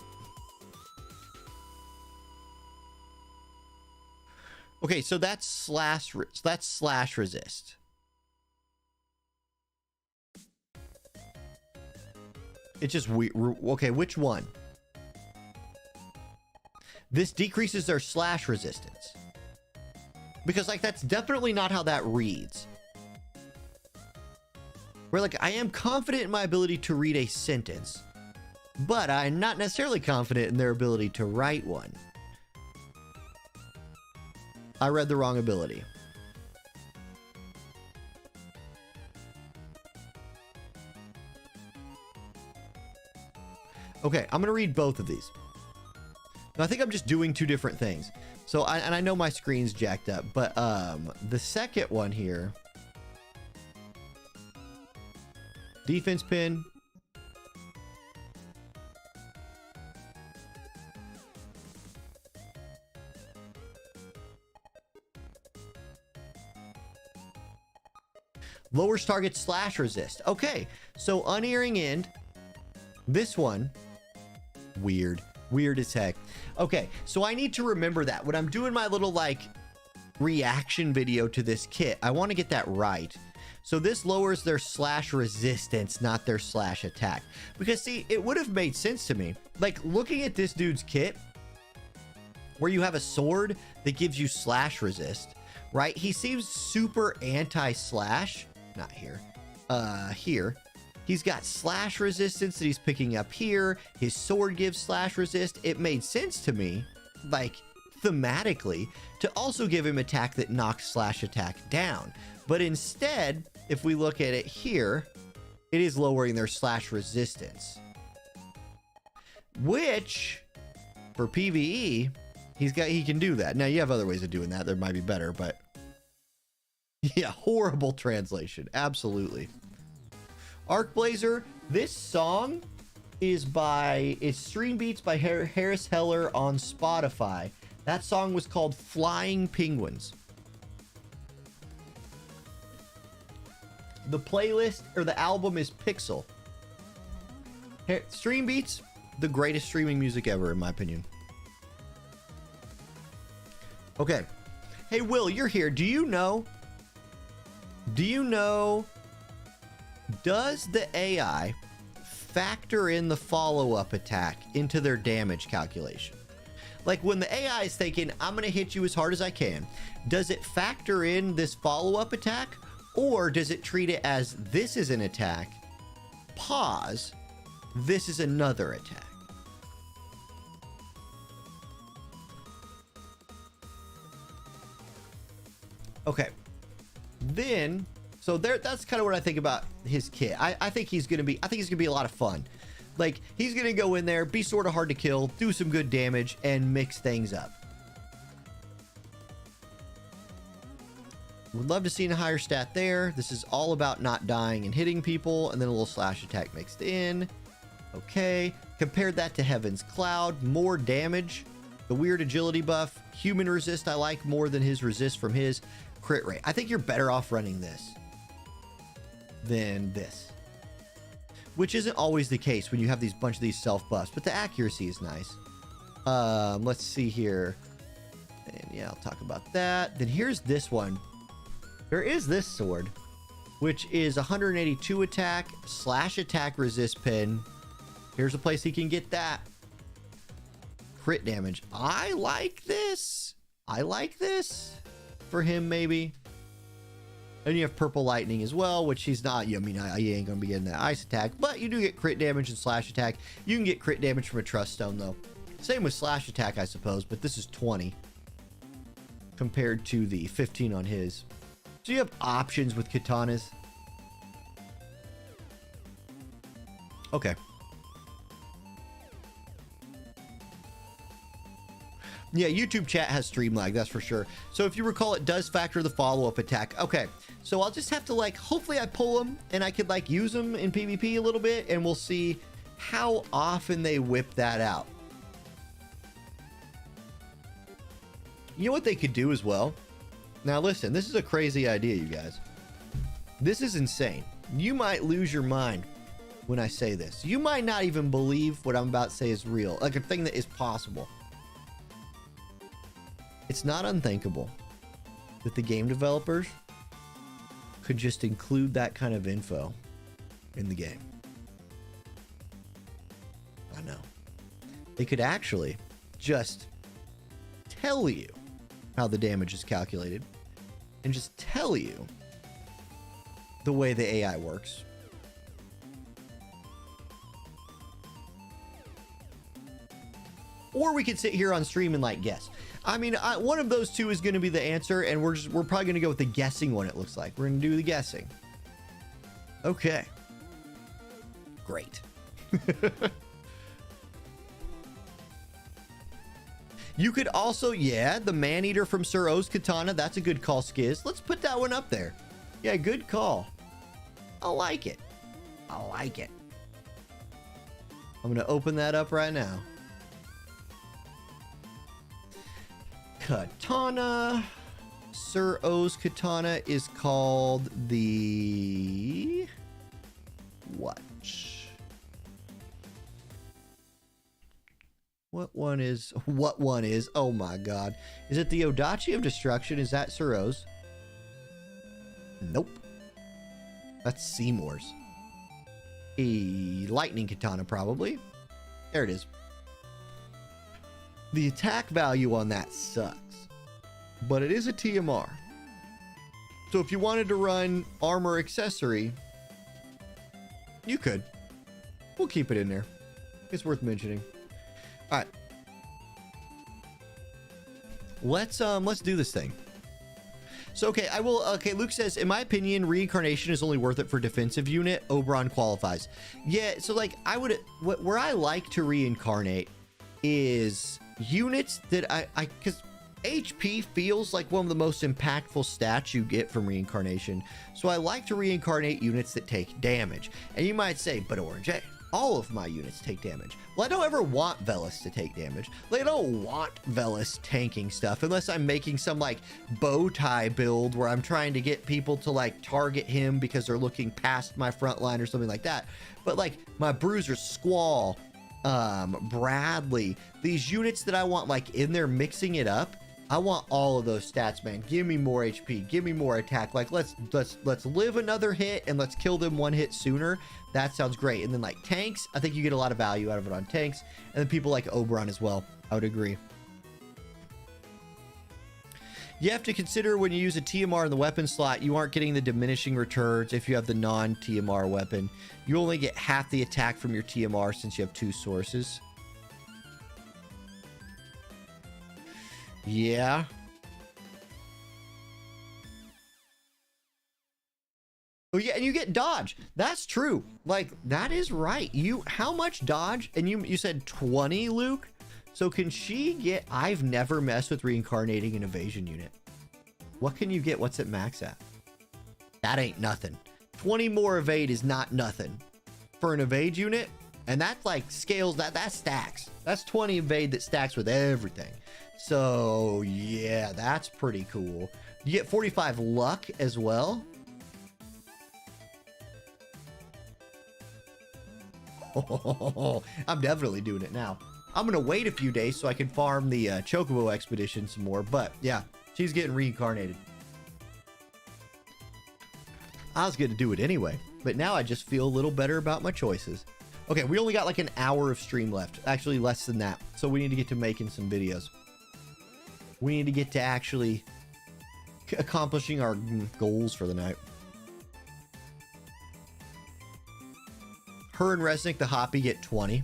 Okay, so that's slash resist. It's just weird. Okay, which one? This decreases their slash resistance. Because, like, that's definitely not how that reads. Where, like, I am confident in my ability to read a sentence, but I'm not necessarily confident in their ability to write one. I read the wrong ability. Okay, I'm going to read both of these. Now, I think I'm just doing 2 different things. So, I know my screen's jacked up, but the second one here, defense pin. Lowers target slash resist. Okay, so unerring end This one, weird as heck. Okay, so I need to remember that when I'm doing my little like reaction video to this kit, I want to get that right. So this lowers their slash resistance, not their slash attack. Because see, it would have made sense to me. Like looking at this dude's kit, where you have a sword that gives you slash resist, right? He seems super anti-slash. Not here. Here. He's got slash resistance that he's picking up here. His sword gives slash resist. It made sense to me, like thematically, to also give him attack that knocks slash attack down. But instead, if we look at it here, it is lowering their slash resistance. Which, for PvE, he can do that. Now, you have other ways of doing that. There might be better, but yeah, horrible translation. Absolutely. Arc Blazer, this song is Stream Beats by Harris Heller on Spotify. That song was called Flying Penguins. The playlist or the album is Pixel. Stream Beats, the greatest streaming music ever, in my opinion. Okay. Hey, Will, you're here. Do you know, does the AI factor in the follow-up attack into their damage calculation? Like when the AI is thinking, I'm going to hit you as hard as I can, does it factor in this follow-up attack? Or does it treat it as this is an attack, pause, this is another attack? Okay. Then, so that's kind of what I think about his kit. I think he's going to be a lot of fun. Like, he's going to go in there, be sort of hard to kill, do some good damage, and mix things up. Would love to see a higher stat there. This is all about not dying and hitting people, and then a little slash attack mixed in. Okay. Compared that to Heaven's Cloud. More damage. The weird agility buff. Human resist I like more than his resist from his crit rate. I think you're better off running this than this. Which isn't always the case when you have these bunch of these self buffs, but the accuracy is nice. Let's see here. And yeah, I'll talk about that. Then here's this one. There is this sword, which is 182 attack, slash attack resist pin. Here's a place he can get that. Crit damage. I like this. I like this for him, maybe. And you have purple lightning as well, which he's not. I mean, he ain't gonna be getting that ice attack, but you do get crit damage and slash attack. You can get crit damage from a trust stone though. Same with slash attack, I suppose, but this is 20 compared to the 15 on his. So you have options with katanas. Okay. Yeah, YouTube chat has stream lag, that's for sure. So if you recall, it does factor the follow-up attack. Okay, so I'll just have to like, hopefully I pull them and I could like use them in PvP a little bit, and we'll see how often they whip that out. You know what they could do as well? Now listen, this is a crazy idea, you guys. This is insane. You might lose your mind when I say this. You might not even believe what I'm about to say is real, like a thing that is possible. It's not unthinkable that the game developers could just include that kind of info in the game. I know. They could actually just tell you how the damage is calculated and just tell you the way the AI works. Or we could sit here on stream and like guess. I mean, one of those two is going to be the answer, and we're probably going to go with the guessing one. It looks like we're going to do the guessing. Okay. Great. You could also, yeah, the Man-Eater from Sir O's Katana. That's a good call, Skiz. Let's put that one up there. Yeah, good call. I like it. I like it. I'm going to open that up right now. Katana. Sir O's Katana is called the... what? What one is? Oh my god. Is it the Odachi of Destruction? Is that Suro's? Nope. That's Seymour's. A lightning katana, probably. There it is. The attack value on that sucks, but it is a TMR. So if you wanted to run armor accessory, you could. We'll keep it in there. It's worth mentioning. All right. Let's do this thing. So, okay, okay, Luke says, in my opinion, Reincarnation is only worth it for defensive unit. Oberon qualifies. Yeah, so, like, where I like to reincarnate is units that because HP feels like one of the most impactful stats you get from Reincarnation. So I like to reincarnate units that take damage. And you might say, but Orange, all of my units take damage. Well, I don't ever want Velis to take damage. Like, I don't want Velis tanking stuff unless I'm making some like bow tie build where I'm trying to get people to like target him because they're looking past my front line or something like that. But like my Bruiser, Squall, Bradley, these units that I want like in there mixing it up, I want all of those stats, man. Give me more HP, give me more attack. Like let's live another hit and let's kill them one hit sooner. That sounds great. And then like tanks, I think you get a lot of value out of it on tanks. And then people like Oberon as well. I would agree. You have to consider when you use a TMR in the weapon slot, you aren't getting the diminishing returns if you have the non-TMR weapon. You only get half the attack from your TMR since you have two sources. Yeah. Oh yeah, and you get dodge. That's true. Like, that is right. How much dodge? And you said 20, Luke? So can she get... I've never messed with reincarnating an evasion unit. What can you get? What's it max at? That ain't nothing. 20 more evade is not nothing. For an evade unit, and that like scales, that stacks. That's 20 evade that stacks with everything. So yeah, that's pretty cool. You get 45 luck as well. Oh, I'm definitely doing it now. I'm gonna wait a few days so I can farm the Chocobo expedition some more, but yeah, she's getting reincarnated. I was gonna do it anyway, but now I just feel a little better about my choices. Okay, we only got like an hour of stream left, actually less than that, so we need to get to making some videos. We need to get to actually accomplishing our goals for the night. Her and Resnick, the Hoppy, get 20.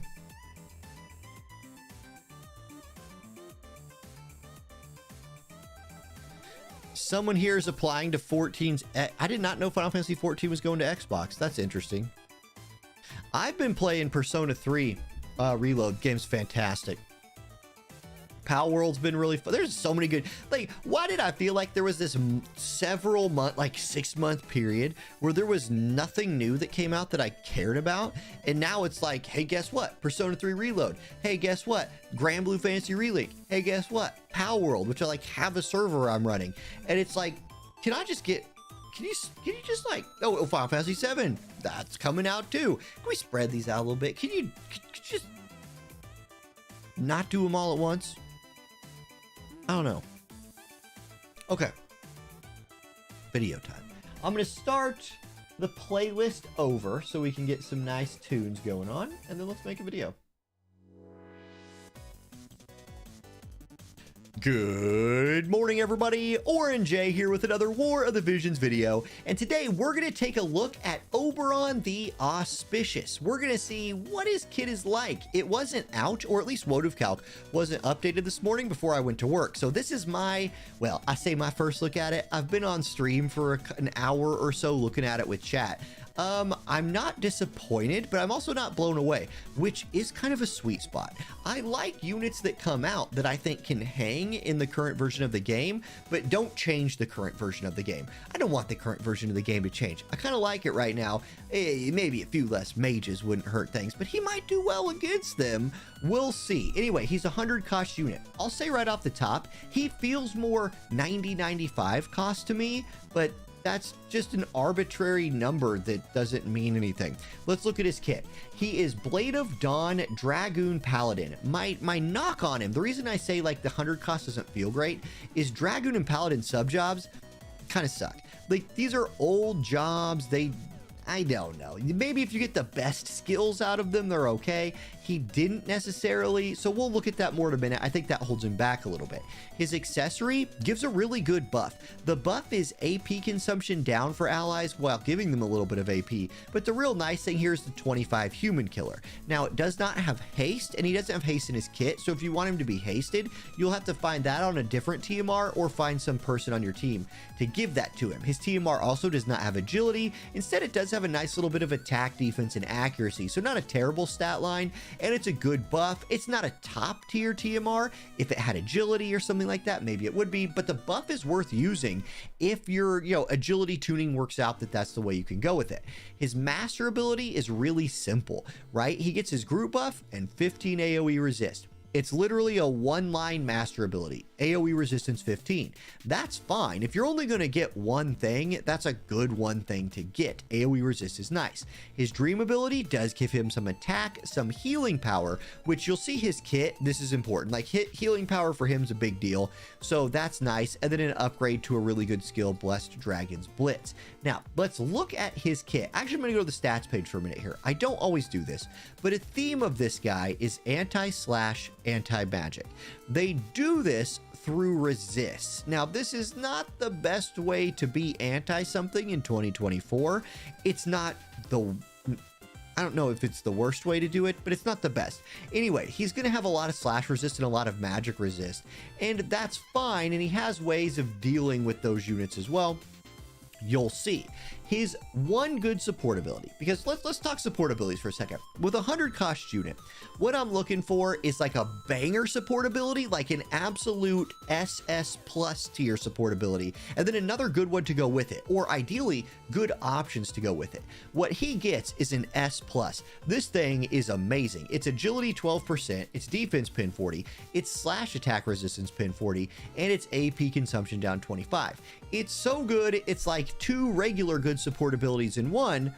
Someone here is applying to 14's. I did not know Final Fantasy 14 was going to Xbox. That's interesting. I've been playing Persona 3 Reload. Game's fantastic. Pal World's been really fun. There's so many good, like, why did I feel like there was this several month, like 6-month period where there was nothing new that came out that I cared about? And now it's like, hey, guess what? Persona 3 Reload. Hey, guess what? Grand Blue Fantasy Relink. Hey, guess what? Pal World, which I like have a server I'm running. And it's like, can I just get, can you just like, oh, Final Fantasy 7, that's coming out too. Can we spread these out a little bit? Can you just not do them all at once? I don't know. Okay. Video time. I'm going to start the playlist over so we can get some nice tunes going on, and then let's make a video. Good morning, everybody. Orange J here with another War of the Visions video, and today we're going to take a look at Oberon the Auspicious. We're going to see what his kit is like. It wasn't out, or at least WoTV wasn't updated this morning before I went to work. So this is my, well, I say my first look at it. I've been on stream for an hour or so looking at it with chat. I'm not disappointed, but I'm also not blown away, which is kind of a sweet spot. I like units that come out that I think can hang in the current version of the game, but don't change the current version of the game. I don't want the current version of the game to change. I kind of like it right now. Maybe a few less mages wouldn't hurt things, but he might do well against them. We'll see. Anyway, he's a 100 cost unit. I'll say right off the top, he feels more 90-95 cost to me, but that's just an arbitrary number that doesn't mean anything. Let's look at his kit. He is Blade of Dawn Dragoon Paladin. My knock on him, the reason I say like the 100 cost doesn't feel great, is Dragoon and Paladin sub jobs kind of suck. Like, these are old jobs. I don't know. Maybe if you get the best skills out of them, they're okay. He didn't necessarily, so we'll look at that more in a minute. I think that holds him back a little bit. His accessory gives a really good buff. The buff is AP consumption down for allies while giving them a little bit of AP, but the real nice thing here is the 25 human killer. Now, it does not have haste, and he doesn't have haste in his kit, so if you want him to be hasted, you'll have to find that on a different TMR or find some person on your team to give that to him. His TMR also does not have agility. Instead, it does have a nice little bit of attack, defense, and accuracy, so not a terrible stat line, and it's a good buff. It's not a top tier TMR. If it had agility or something like that, maybe it would be, but the buff is worth using if your agility tuning works out that's the way you can go with it. His master ability is really simple, right? He gets his group buff and 15 AoE resist. It's literally a one-line master ability, AoE resistance 15. That's fine. If you're only going to get one thing, that's a good one thing to get. AoE resist is nice. His dream ability does give him some attack, some healing power, which you'll see his kit. This is important. Like, healing power for him is a big deal, so that's nice. And then an upgrade to a really good skill, Blessed Dragon's Blitz. Now, let's look at his kit. Actually, I'm going to go to the stats page for a minute here. I don't always do this, but a theme of this guy is anti-slash, anti-magic. They do this through resists. Now, this is not the best way to be anti-something in 2024. It's not I don't know if it's the worst way to do it, but it's not the best. Anyway, he's going to have a lot of slash resist and a lot of magic resist, and that's fine, and he has ways of dealing with those units as well. You'll see his one good support ability, because let's talk support abilities for a second. With a 100 cost unit, what I'm looking for is like a banger support ability, like an absolute SS plus tier support ability, and then another good one to go with it, or ideally good options to go with it. What he gets is an S plus. This thing is amazing. It's agility 12%, it's defense pin 40, it's slash attack resistance pin 40, and it's AP consumption down 25. It's so good, it's like two regular good support abilities in one,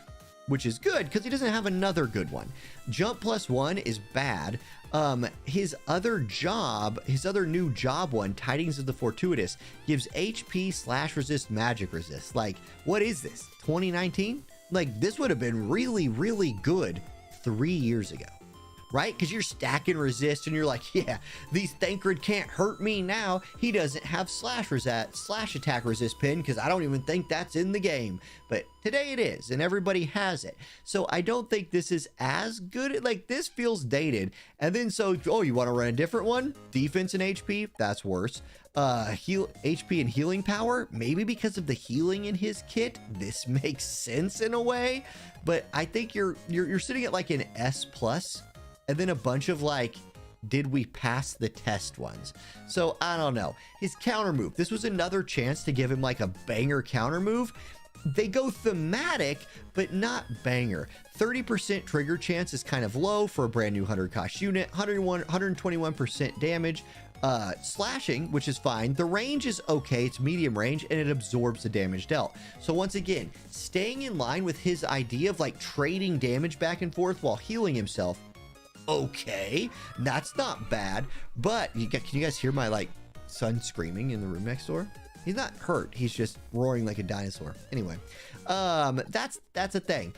which is good because he doesn't have another good one. Jump +1 is bad. His other new job one, Tidings of the Fortuitous, gives HP slash resist magic resist. Like, what is this, 2019? Like, this would have been really, really good 3 years ago, right? Because you're stacking resist and you're like, yeah, these Thancred can't hurt me now. He doesn't have slash attack resist pin because I don't even think that's in the game. But today it is, and everybody has it. So I don't think this is as good. Like, this feels dated. And then oh, you want to run a different one? Defense and HP? That's worse. HP and healing power? Maybe because of the healing in his kit, this makes sense in a way. But I think you're sitting at like an S plus. And then a bunch of like, did we pass the test ones? So I don't know. His counter move. This was another chance to give him like a banger counter move. They go thematic, but not banger. 30% trigger chance is kind of low for a brand new 100 cost unit. 121% damage. Slashing, which is fine. The range is okay. It's medium range, and it absorbs the damage dealt. So once again, staying in line with his idea of like trading damage back and forth while healing himself. Okay, that's not bad, but can you guys hear my like son screaming in the room next door? He's not hurt, he's just roaring like a dinosaur. Anyway, that's a thing.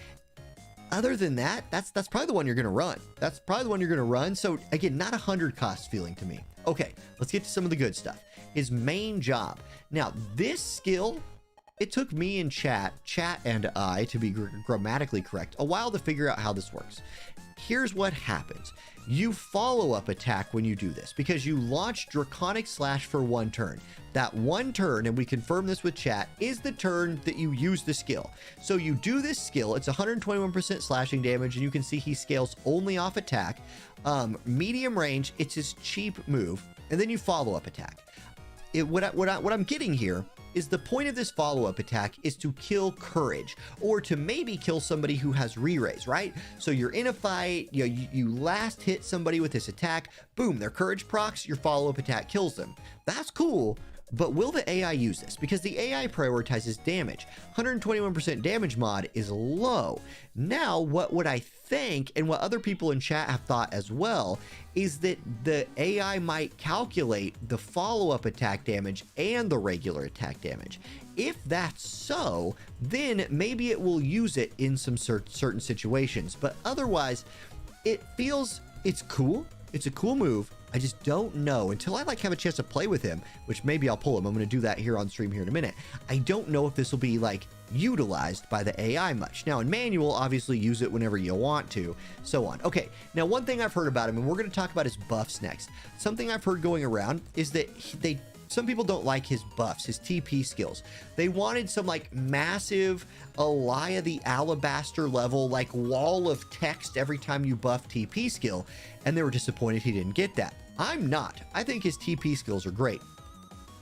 Other than that, that's probably the one you're gonna run. That's probably the one you're gonna run. So again, not 100 cost feeling to me. Okay, let's get to some of the good stuff. His main job. Now, this skill, it took me and chat and I, to be grammatically correct, a while to figure out how this works. Here's what happens. You follow up attack when you do this because you launch Draconic Slash for one turn. That one turn, and we confirm this with chat, is the turn that you use the skill. So you do this skill, it's 121% slashing damage, and you can see he scales only off attack. Medium range, it's his cheap move, and then you follow up attack. What I'm getting here is the point of this follow-up attack is to kill courage, or to maybe kill somebody who has re-raise, right? So you're in a fight, you last hit somebody with this attack, boom, their courage procs, your follow-up attack kills them. That's cool, But will the AI use this? Because the AI prioritizes damage. 121% damage mod is low. Now, what would I think, and what other people in chat have thought as well, is that the AI might calculate the follow-up attack damage and the regular attack damage. If that's so, then maybe it will use it in some certain situations. But otherwise, it feels, it's cool. It's a cool move. I just don't know until I have a chance to play with him, which maybe I'll pull him. I'm going to do that here on stream here in a minute. I don't know if this will be utilized by the AI much. Now in manual, obviously use it whenever you want to, so on. Okay, now one thing I've heard about him, and we're going to talk about his buffs next. Something I've heard going around is that some people don't like his buffs, his TP skills. They wanted some massive Elia the Alabaster level wall of text every time you buff TP skill, and they were disappointed he didn't get that. I'm not. I think his TP skills are great.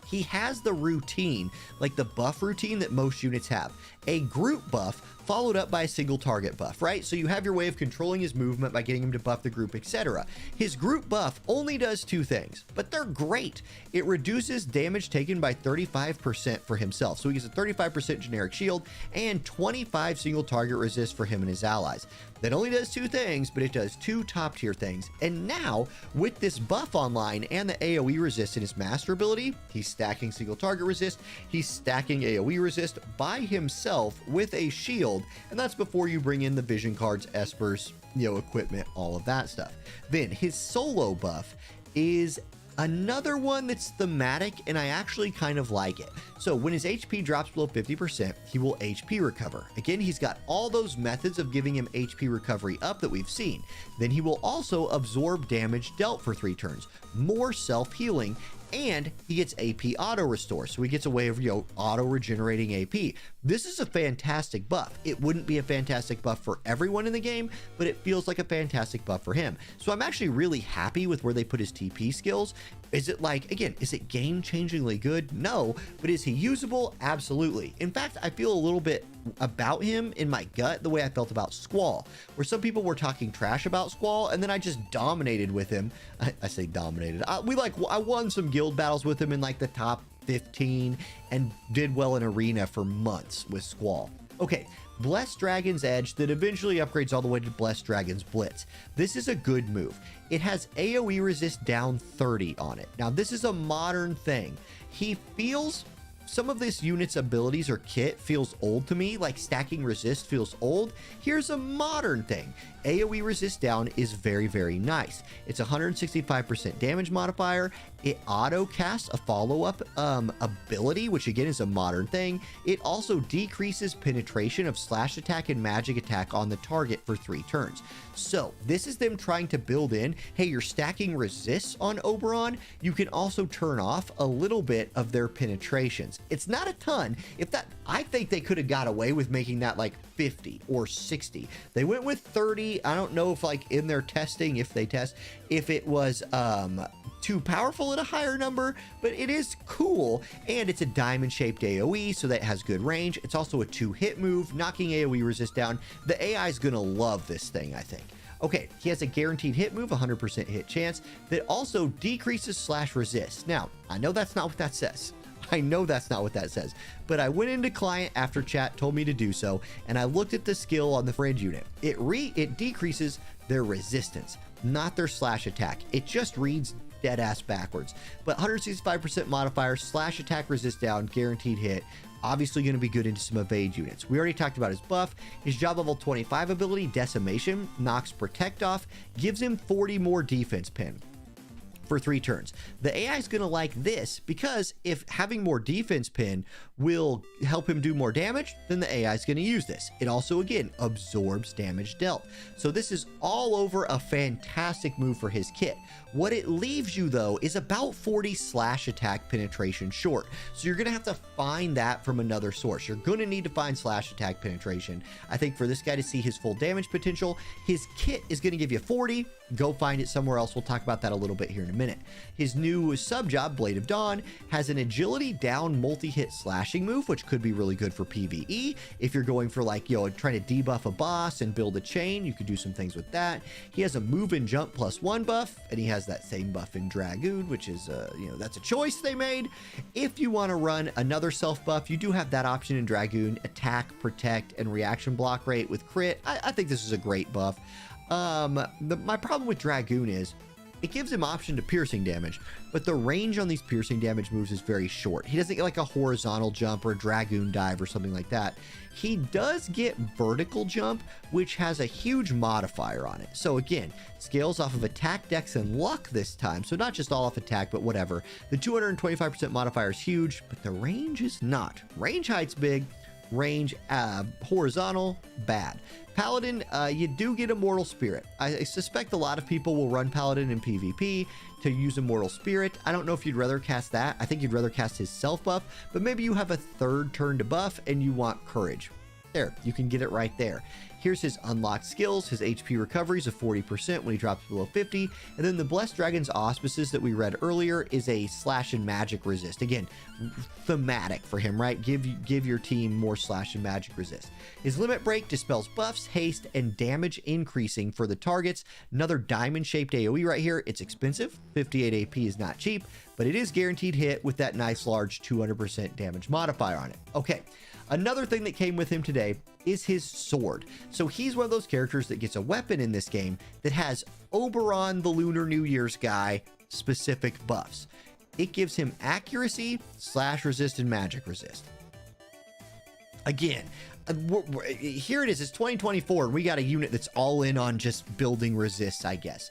He has the routine, the buff routine that most units have. A group buff followed up by a single target buff, right? So you have your way of controlling his movement by getting him to buff the group, etc. His group buff only does two things, but they're great. It reduces damage taken by 35% for himself. So he gets a 35% generic shield and 25 single target resist for him and his allies. That only does two things, but it does two top tier things. And now with this buff online and the AoE resist in his master ability, he's stacking single target resist, he's stacking AoE resist by himself with a shield. And that's before you bring in the vision cards, espers, equipment, all of that stuff. Then his solo buff is another one that's thematic, and I actually kind of like it. So when his HP drops below 50%, he will HP recover. Again, he's got all those methods of giving him HP recovery up that we've seen. Then he will also absorb damage dealt for 3 turns, more self-healing, and he gets AP auto restore. So he gets a way of, auto regenerating AP. This is a fantastic buff. It wouldn't be a fantastic buff for everyone in the game, but it feels like a fantastic buff for him. So I'm actually really happy with where they put his TP skills. Is it again, is it game-changingly good? No, but is he usable? Absolutely. In fact, I feel a little bit about him in my gut the way I felt about Squall, where some people were talking trash about Squall, and then I just dominated with him. I say dominated. I won some guild battles with him in the top 15 and did well in arena for months with Squall. Okay, Blessed Dragon's Edge that eventually upgrades all the way to Blessed Dragon's Blitz. This is a good move. It has AoE resist down 30 on it. Now, this is a modern thing. He feels... some of this unit's abilities or kit feels old to me, stacking resist feels old. Here's a modern thing. AoE resist down is very, very nice. It's 165% damage modifier. It auto casts a follow-up ability, which again is a modern thing. It also decreases penetration of slash attack and magic attack on the target for 3 turns. So this is them trying to build in, hey, you're stacking resists on Oberon. You can also turn off a little bit of their penetrations. It's not a ton. I think they could have got away with making that 50 or 60. They went with 30. I don't know if in their testing, if they test, if it was too powerful at a higher number, but it is cool. And it's a diamond shaped AoE, so that has good range. It's also a 2-hit move, knocking AoE resist down. The AI is gonna love this thing, I think. Okay, he has a guaranteed hit move, 100% hit chance, that also decreases slash resist. Now, I know that's not what that says. I know that's not what that says, but I went into client after chat told me to do so, and I looked at the skill on the friend unit. It decreases their resistance, not their slash attack. It just reads dead ass backwards. But 165% modifier, slash attack resist down, guaranteed hit. Obviously going to be good into some evade units. We already talked about his buff. His job level 25 ability, Decimation, knocks protect off, gives him 40 more defense pin for 3 turns. The AI is going to like this because if having more defense pin will help him do more damage, then the AI is going to use this. It also, again, absorbs damage dealt. So this is all over a fantastic move for his kit. What it leaves you, though, is about 40 slash attack penetration short. So you're going to have to find that from another source. You're going to need to find slash attack penetration. I think for this guy to see his full damage potential, his kit is going to give you 40. Go find it somewhere else. We'll talk about that a little bit here in a minute. His new sub-job, Blade of Dawn, has an agility down multi-hit slashing move, which could be really good for PvE. If you're going for like, trying to debuff a boss and build a chain, you could do some things with that. He has a move and jump +1 buff, and he has that same buff in Dragoon, which is, that's a choice they made. If you want to run another self buff, you do have that option in Dragoon: attack, protect, and reaction block rate with crit. I think this is a great buff. My problem with Dragoon is it gives him option to piercing damage, but the range on these piercing damage moves is very short. He doesn't get like a horizontal jump or a Dragoon dive or something like that. He does get vertical jump, which has a huge modifier on it. So again, scales off of attack, dex, and luck this time. So not just all off attack, but whatever. The 225% modifier is huge, but the range is not. Range height's big. Range horizontal, bad. Paladin, you do get Immortal Spirit. I suspect a lot of people will run Paladin in PvP to use Immortal Spirit. I don't know if you'd rather cast that. I think you'd rather cast his self buff, but maybe you have a third turn to buff and you want Courage. There, you can get it right there. Here's his unlocked skills. His HP recovery is a 40% when he drops below 50. And then the Blessed Dragon's Auspices that we read earlier is a slash and magic resist. Again, thematic for him, right? Give your team more slash and magic resist. His Limit Break dispels buffs, haste, and damage increasing for the targets. Another diamond-shaped AoE right here. It's expensive. 58 AP is not cheap, but it is guaranteed hit with that nice large 200% damage modifier on it. Okay. Another thing that came with him today is his sword. So he's one of those characters that gets a weapon in this game that has Oberon, the Lunar New Year's guy, specific buffs. It gives him accuracy, slash resist, and magic resist. Again, here it is. It's 2024, and we got a unit that's all in on just building resists, I guess.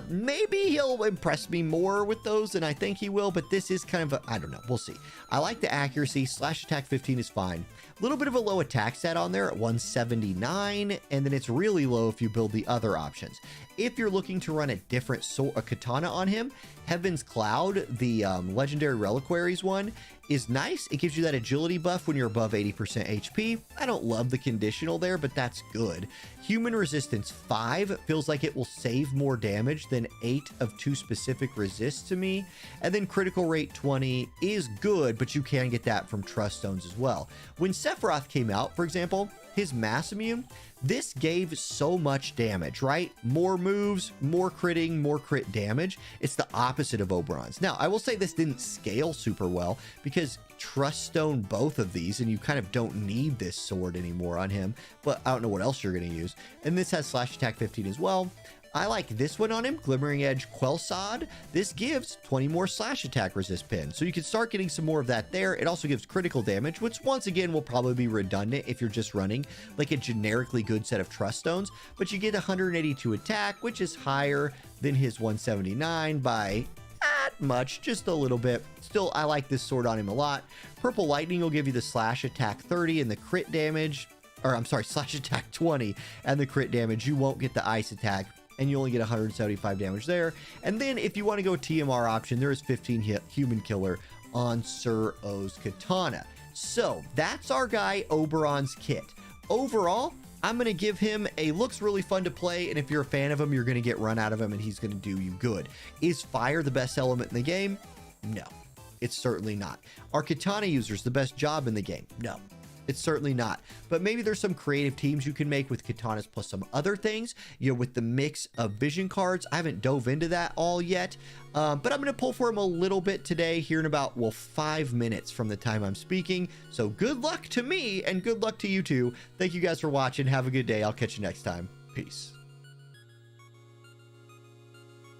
Maybe he'll impress me more with those than I think he will, but this is kind of I don't know. We'll see. I like the accuracy. Slash attack 15 is fine. A little bit of a low attack stat on there at 179, and then it's really low if you build the other options. If you're looking to run a different a katana on him, Heaven's Cloud, the Legendary Reliquaries one, is nice. It gives you that agility buff when you're above 80% HP. I don't love the conditional there, but that's good. Human Resistance 5 feels like it will save more damage than 8 of 2 specific resists to me. And then Critical Rate 20 is good, but you can get that from Trust Stones as well. When Sephiroth came out, for example, his Mass Immune, this gave so much damage, right? More moves, more critting, more crit damage. It's the opposite of Oberon's. Now, I will say this didn't scale super well because Trust Stone both of these, and you kind of don't need this sword anymore on him, but I don't know what else you're going to use. And this has slash attack 15 as well. I like this one on him, Glimmering Edge Quelsod. This gives 20 more slash attack resist pin, so you can start getting some more of that there. It also gives critical damage, which once again will probably be redundant if you're just running like a generically good set of Trust Stones, but you get 182 attack, which is higher than his 179 by not much, just a little bit. Still, I like this sword on him a lot. Purple Lightning will give you the slash attack 30 and the crit damage, or I'm sorry, slash attack 20 and the crit damage. You won't get the ice attack, and you only get 175 damage there. And then if you want to go TMR option, there is 15 hit Human Killer on Sir O's Katana. So that's our guy Oberon's kit. Overall, I'm going to give him a looks really fun to play, and if you're a fan of him, you're going to get run out of him, and he's going to do you good. Is fire the best element in the game? No, it's certainly not. Are katana users the best job in the game? No. It's certainly not. But maybe there's some creative teams you can make with katanas plus some other things, with the mix of vision cards. I haven't dove into that all yet, but I'm going to pull for him a little bit today here in about, 5 minutes from the time I'm speaking. So good luck to me and good luck to you too. Thank you guys for watching. Have a good day. I'll catch you next time. Peace.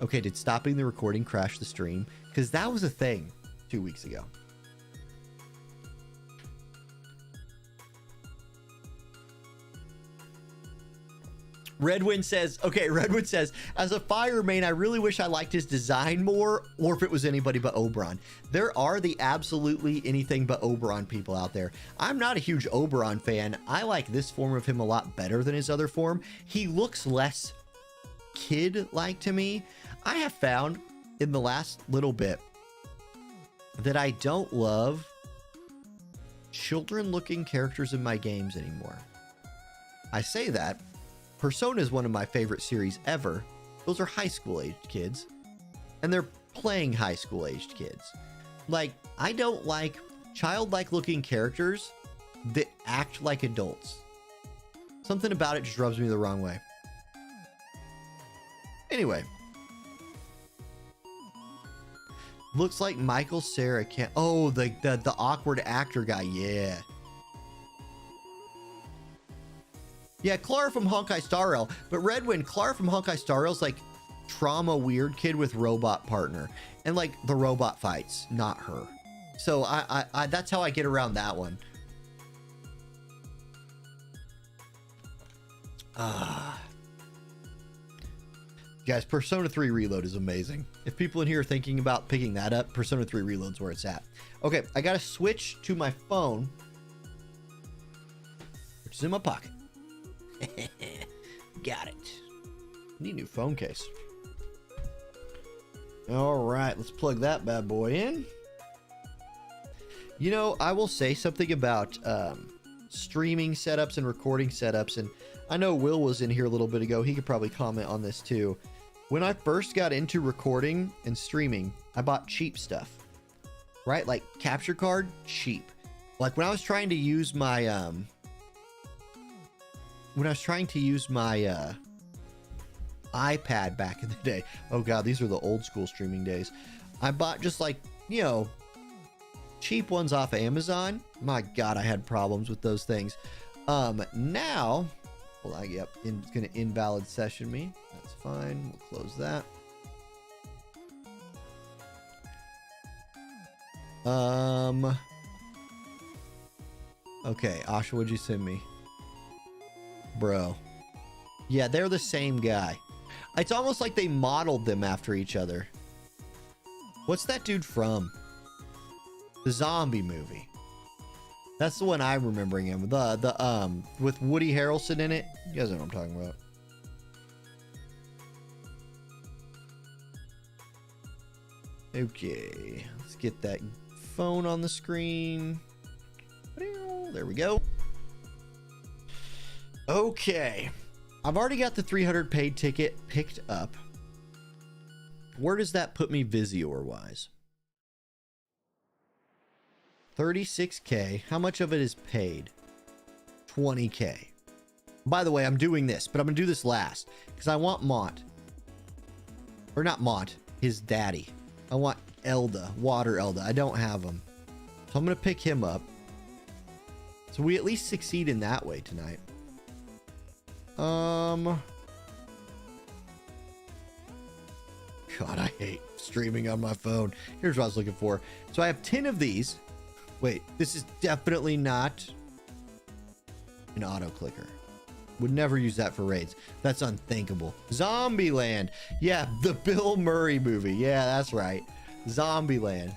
Okay, did stopping the recording crash the stream? Because that was a thing 2 weeks ago. Redwind says, as a fire main, I really wish I liked his design more, or if it was anybody but Oberon. There are the absolutely anything but Oberon people out there. I'm not a huge Oberon fan. I like this form of him a lot better than his other form. He looks less kid-like to me. I have found in the last little bit that I don't love children-looking characters in my games anymore. I say that. Persona is one of my favorite series ever. Those are high school aged kids. and they're playing high school aged kids. Like, I don't like childlike looking characters that act like adults. Something about it just rubs me the wrong way. Anyway. Looks like Michael Cera can't... Oh, the awkward actor guy. Yeah. Yeah, Clara from Honkai Star Rail. But Redwind, Clara from Honkai Star Rail's like trauma weird kid with robot partner. And like the robot fights, not her. So I that's how I get around that one. Guys, Persona 3 Reload is amazing. If people in here are thinking about picking that up, Persona 3 Reload's where it's at. Okay, I gotta switch to my phone, which is in my pocket. Got it. Need a new phone case. All right, let's plug that bad boy in. You know, I will say something about streaming setups and recording setups, and I know Will was in here a little bit ago. He could probably comment on this too. When I first got into recording and streaming, I bought cheap stuff, right? Like capture card, cheap. Like when I was trying to use my iPad back in the day. Oh God, these are the old school streaming days. I bought just like, you know, cheap ones off of Amazon. My God, I had problems with those things. Now, well, yep, it's gonna invalid session me. That's fine. We'll close that. Okay, Asha, what'd you send me? Bro. Yeah, they're the same guy. It's almost like they modeled them after each other. What's that dude from? The zombie movie. That's the one I'm remembering him. With Woody Harrelson in it. You guys know what I'm talking about. Okay, let's get that phone on the screen. There we go. Okay, I've already got the 300 paid ticket picked up. Where does that put me Visior wise? 36K. How much of it is paid? 20K. By the way, I'm doing this, but I'm gonna do this last because I want Mont, or not Mont, his daddy. I want Elda, Water Elda. I don't have him, so I'm gonna pick him up. So we at least succeed in that way tonight. God, I hate streaming on my phone. Here's what I was looking for. So I have 10 of these. Wait, this is definitely not an auto clicker. Would never use that for raids. That's unthinkable. Zombieland. Yeah, the Bill Murray movie. Yeah, that's right. Zombieland.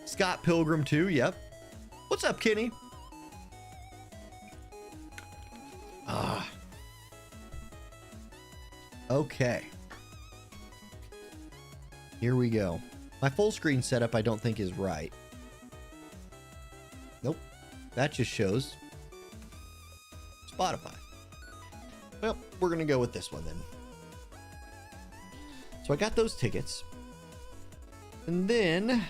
Scott Pilgrim 2. Yep. What's up, Kenny? Okay. Here we go. My full screen setup I don't think is right. Nope. That just shows Spotify. Well, we're going to go with this one then. So I got those tickets. And then...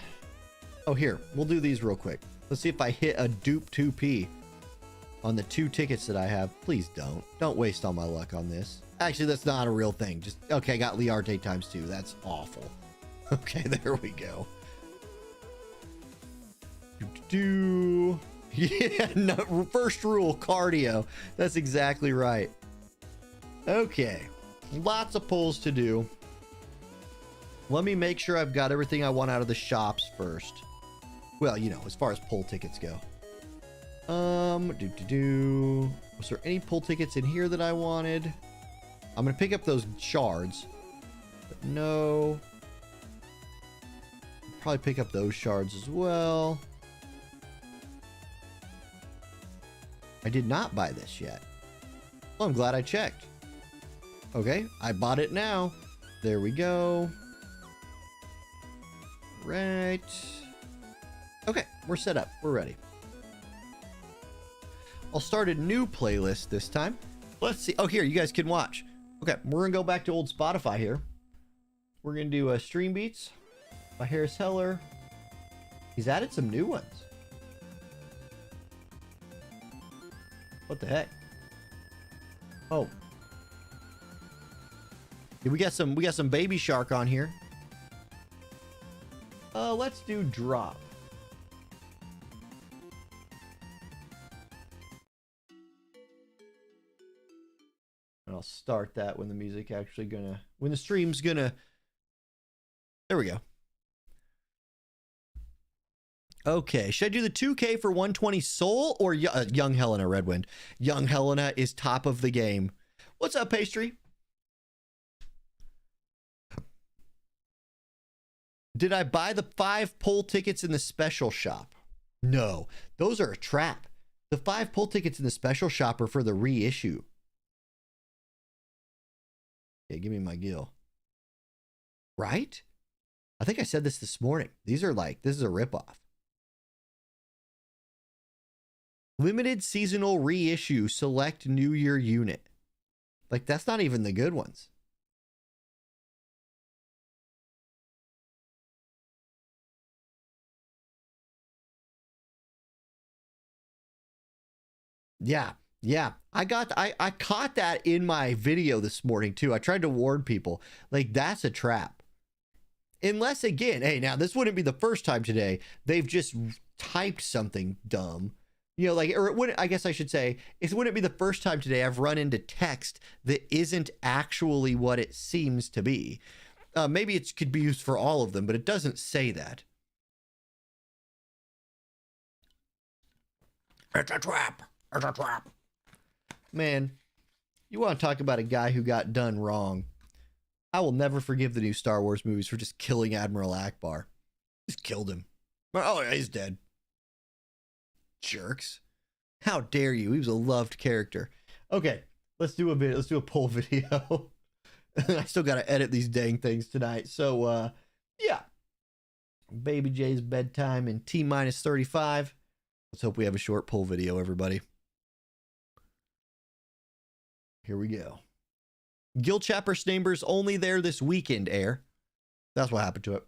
Oh, here. We'll do these real quick. Let's see if I hit a dupe 2P on the 2 tickets that I have. Please don't. Don't waste all my luck on this. Actually, that's not a real thing. Just, okay, I got Liarte times 2. That's awful. Okay, there we go. Yeah, no, first rule, cardio. That's exactly right. Okay, lots of pulls to do. Let me make sure I've got everything I want out of the shops first. Well, you know, as far as pull tickets go. Was there any pull tickets in here that I wanted? I'm gonna pick up those shards. But no. Probably pick up those shards as well. I did not buy this yet. Well, I'm glad I checked. Okay, I bought it now. There we go. Right. Okay, we're set up. We're ready. I'll start a new playlist this time. Let's see. Oh, here, you guys can watch. Okay, we're gonna go back to old Spotify here. we're gonna do Stream Beats by Harris Heller. He's added some new ones. What the heck? Oh. Yeah, we got some Baby Shark on here. Let's do Drop. And I'll start that when the music actually when the stream's gonna. There we go. Okay, should I do the 2K for 120 Soul or Young Helena Redwind? Young Helena is top of the game. What's up, Pastry? Did I buy the 5 pull tickets in the special shop? No, those are a trap. The 5 pull tickets in the special shop are for the reissue. Okay, give me my gill. Right? I think I said this morning. These are like, this is a ripoff. Limited seasonal reissue, select New Year unit. Like, that's not even the good ones. Yeah, yeah. I caught that in my video this morning too. I tried to warn people. Like, that's a trap. Unless, again, hey, now this wouldn't be the first time today they've just typed something dumb. You know, like, or it wouldn't, I guess I should say, it wouldn't be the first time today I've run into text that isn't actually what it seems to be. Maybe it could be used for all of them, but it doesn't say that. It's a trap. It's a trap. Man, you want to talk about a guy who got done wrong. I will never forgive the new Star Wars movies for just killing Admiral Akbar. Just killed him. Oh, yeah, he's dead. Jerks. How dare you? He was a loved character. Okay, let's do a bit. Let's do a poll video. I still got to edit these dang things tonight. So, yeah. Baby J's bedtime in T-minus 35. Let's hope we have a short poll video, everybody. Here we go. Gil Chapper Snambers only there this weekend, Air. That's what happened to it.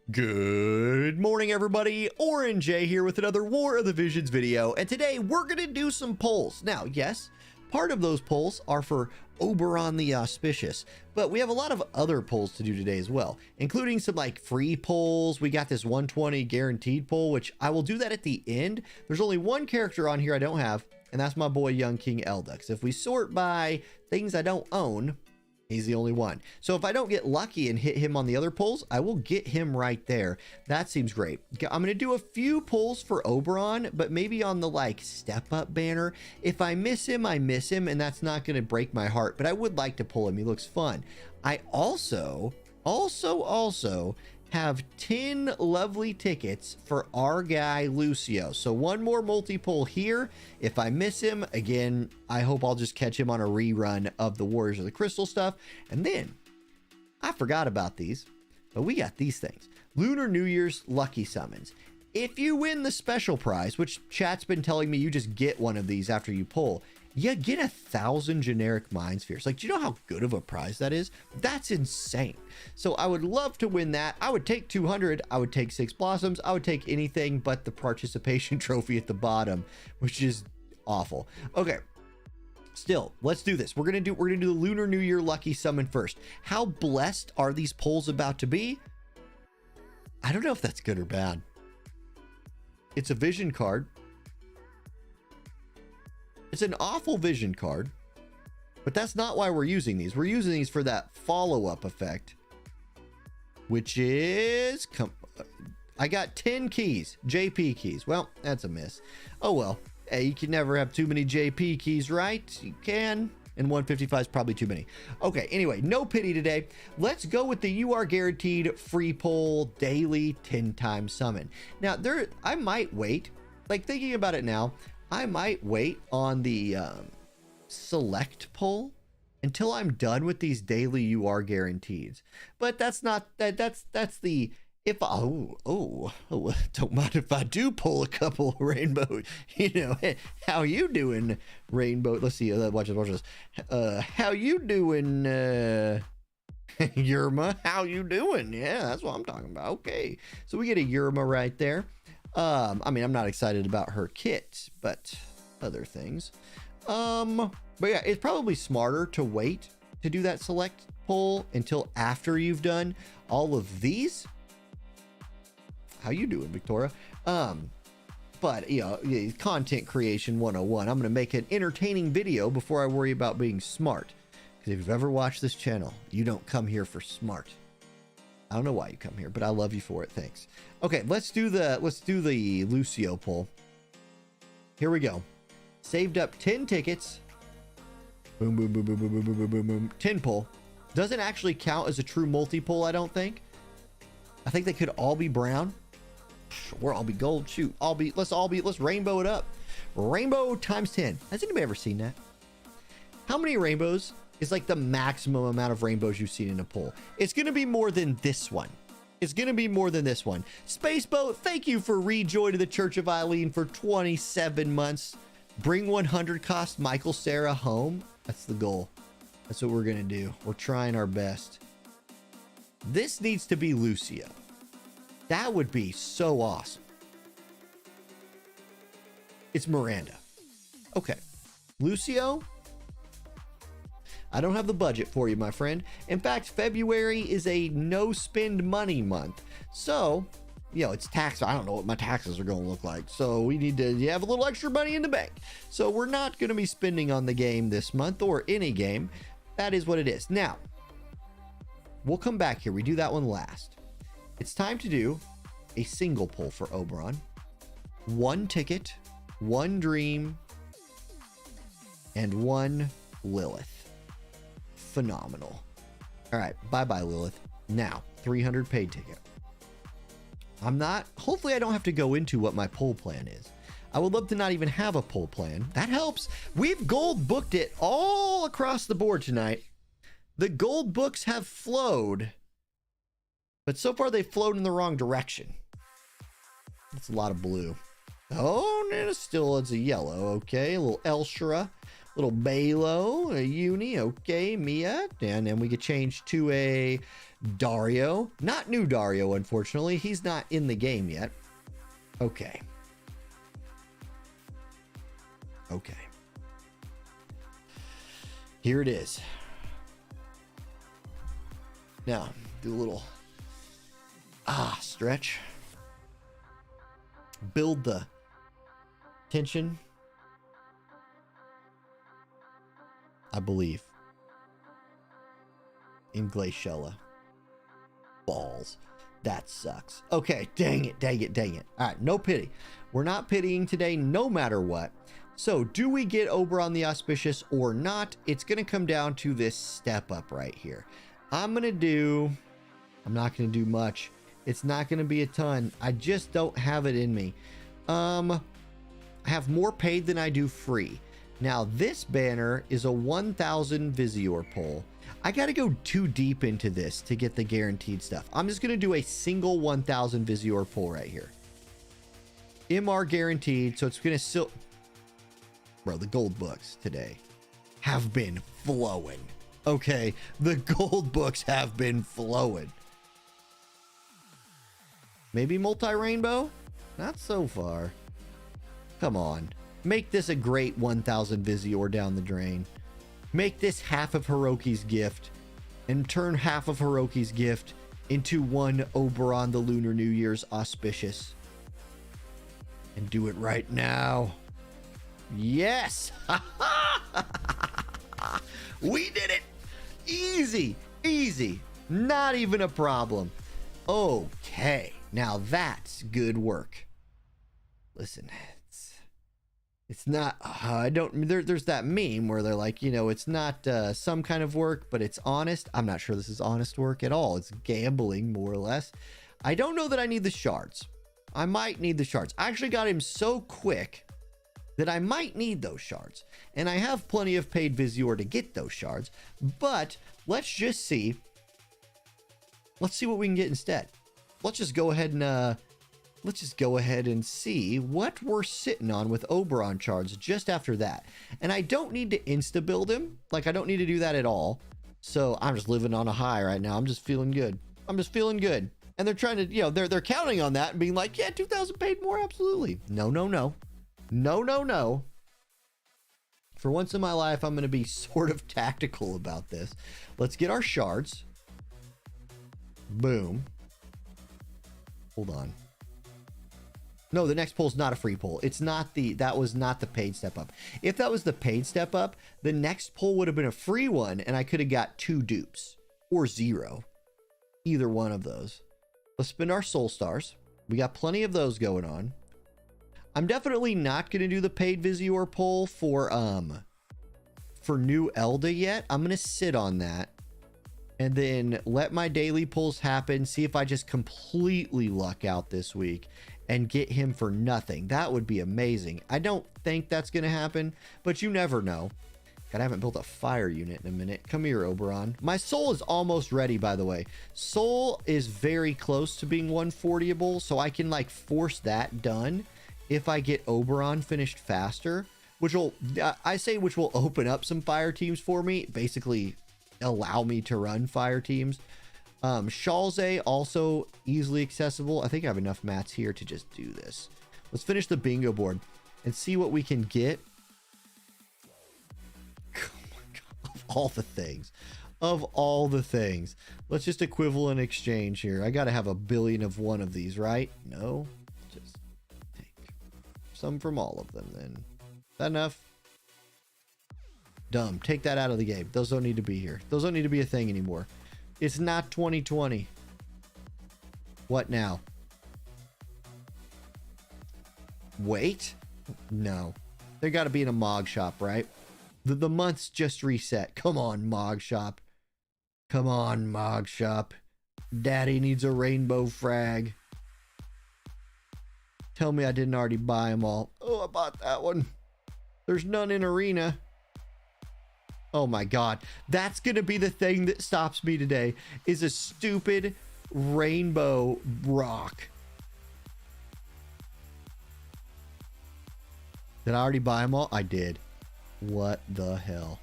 Good morning, everybody. Orange J here with another War of the Visions video, and today we're going to do some polls. Now, yes, part of those polls are for Oberon the Auspicious, but we have a lot of other polls to do today as well, including some like free polls. We got this 120 guaranteed poll, which I will do that at the end. There's only one character on here I don't have, and that's my boy Young King Eldux. If we sort by things I don't own, he's the only one. So if I don't get lucky and hit him on the other polls, I will get him right there. That seems great. I'm going to do a few polls for Oberon, but maybe on the like step up banner. If I miss him, I miss him, and that's not going to break my heart, but I would like to pull him. He looks fun. I also have 10 lovely tickets for our guy Lucio. So one more multi-pull here. If I miss him, again, I hope I'll just catch him on a rerun of the Warriors of the Crystal stuff. And then, I forgot about these, but we got these things. Lunar New Year's Lucky Summons. If you win the special prize, which chat's been telling me you just get one of these after you pull, you get 1,000 generic Mind Spheres. Like, do you know how good of a prize that is? That's insane. So I would love to win that. I would take 200. I would take 6 Blossoms. I would take anything but the participation trophy at the bottom, which is awful. Okay. Still, let's do this. We're gonna do the Lunar New Year Lucky Summon first. How blessed are these polls about to be? I don't know if that's good or bad. It's a vision card. It's an awful vision card, but that's not why we're using these. We're using these for that follow-up effect, which is, I got 10 keys, JP keys. Well, that's a miss. Oh, well, hey, you can never have too many JP keys, right? You can, and 155 is probably too many. Okay, anyway, no pity today. Let's go with the You Are Guaranteed free pull daily 10-time summon. Now, I might wait, like thinking about it now, I might wait on the select pull until I'm done with these daily You Are Guarantees. But that's not that's the If don't mind if I do pull a couple of rainbow, how you doing, rainbow? Let's see, watch this. How you doing, Yerma? How you doing? Yeah, that's what I'm talking about. Okay, so we get a Yerma right there. I mean, I'm not excited about her kit, but other things. But yeah, it's probably smarter to wait to do that select pull until after you've done all of these. How you doing, Victoria? But content creation 101. I'm gonna make an entertaining video before I worry about being smart. Because if you've ever watched this channel, you don't come here for smart. I don't know why you come here, but I love you for it. Thanks. Okay, let's do the Lucio pull. Here we go. Saved up 10 tickets. Boom, boom, boom, boom, boom, boom, boom, boom, boom. 10 pull. Doesn't actually count as a true multi-pull, I don't think. I think they could all be brown. Or I'll be gold. Shoot. Let's rainbow it up. Rainbow times 10. Has anybody ever seen that? How many rainbows is like the maximum amount of rainbows you've seen in a pull? It's going to be more than this one. It's going to be more than this one. Spaceboat, thank you for rejoin to the Church of Eileen for 27 months. Bring 100 cost Michael Sarah home. That's the goal. That's what we're going to do. We're trying our best. This needs to be Lucio. That would be so awesome. It's Miranda. Okay. Lucio, I don't have the budget for you, my friend. In fact, February is a no spend money month. So, it's tax. I don't know what my taxes are going to look like. So we need to have a little extra money in the bank. So we're not going to be spending on the game this month or any game. That is what it is. Now, we'll come back here. We do that one last. It's time to do a single pull for Oberon. 1 ticket, 1 dream, and 1 Lilith. Phenomenal. All right, bye-bye, Lilith. Now, 300 paid ticket. Hopefully I don't have to go into what my pull plan is. I would love to not even have a pull plan. That helps. We've gold booked it all across the board tonight. The gold books have flowed, but so far they've flowed in the wrong direction. That's a lot of blue. Oh, and it's a yellow. Okay, a little Elshra, little Balo, a Uni. Okay, Mia. And then we could change to a Dario. Not new Dario, unfortunately. He's not in the game yet. Okay. Okay. Here it is. Now, do a little stretch. Build the tension. I believe in Glaciella. Balls. That sucks. Okay, dang it. All right, no pity. We're not pitying today, no matter what. So, do we get Oberon the Auspicious or not? It's going to come down to this step up right here. I'm not going to do much. It's not going to be a ton. I just don't have it in me. I have more paid than I do free. Now, this banner is a 1,000 Visior pull. I got to go too deep into this to get the guaranteed stuff. I'm just going to do a single 1,000 Visior pull right here. MR guaranteed, so it's going to Bro, the gold books today have been flowing. Okay, the gold books have been flowing. Maybe multi-rainbow? Not so far. Come on. Make this a great 1,000 Visior down the drain. Make this half of Hiroki's gift and turn half of Hiroki's gift into 1 Oberon the Lunar New Year's Auspicious. And do it right now. Yes! We did it! Easy. Not even a problem. Okay. Now that's good work. Listen, it's not, there's that meme where they're like, it's not some kind of work, but it's honest. I'm not sure this is honest work at all. It's gambling, more or less. I don't know that I need the shards. I might need the shards. I actually got him so quick that I might need those shards. And I have plenty of paid Visior to get those shards. But let's just see. Let's see what we can get instead. let's just go ahead and see what we're sitting on with Oberon charts just after that. And I don't need to insta build him. Like, I don't need to do that at all. So I'm just living on a high right now. I'm just feeling good. I'm just feeling good. And they're trying to, you know, they're counting on that and being like, yeah, 2,000 paid more. Absolutely. No, no, no. No, no, no. For once in my life, I'm going to be sort of tactical about this. Let's get our shards. Boom. Hold on. No, the next poll's not a free poll. It's not that was not the paid step up. If that was the paid step up, the next poll would have been a free one and I could have got 2 dupes or 0. Either one of those. Let's spend our soul stars. We got plenty of those going on. I'm definitely not going to do the paid Visior poll for new Elda yet. I'm going to sit on that and then let my daily pulls happen. See if I just completely luck out this week and get him for nothing. That would be amazing. I don't think that's going to happen, but you never know. God, I haven't built a fire unit in a minute. Come here, Oberon. My soul is almost ready, by the way. Soul is very close to being 140able, so I can like force that done if I get Oberon finished faster, which will, which will open up some fire teams for me, basically allow me to run fire teams. Shalze also easily accessible. I think I have enough mats here to just do this. Let's finish the bingo board and see what we can get. Oh my God, of all the things, let's just equivalent exchange here. I got to have 1 billion of one of these, right? No, just take some from all of them then. Is that enough? Dumb. Take that out of the game. Those don't need to be here. Those don't need to be a thing anymore. It's not 2020. What now? Wait? No. They got to be in a Mog shop, right? The month's just reset. Come on, Mog shop. Come on, Mog shop. Daddy needs a rainbow frag. Tell me I didn't already buy them all. Oh, I bought that one. There's none in arena. Oh my God. That's going to be the thing that stops me today, is a stupid rainbow rock. Did I already buy them all? I did. What the hell?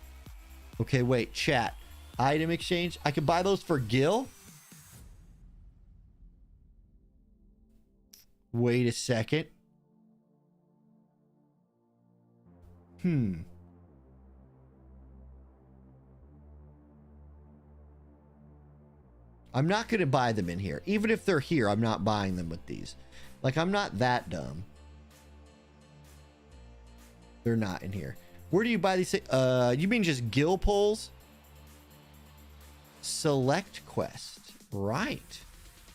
Okay, wait, chat. Item exchange. I could buy those for Gil? Wait a second. I'm not going to buy them in here. Even if they're here, I'm not buying them with these. Like, I'm not that dumb. They're not in here. Where do you buy these? You mean just Gil polls? Select quest. Right.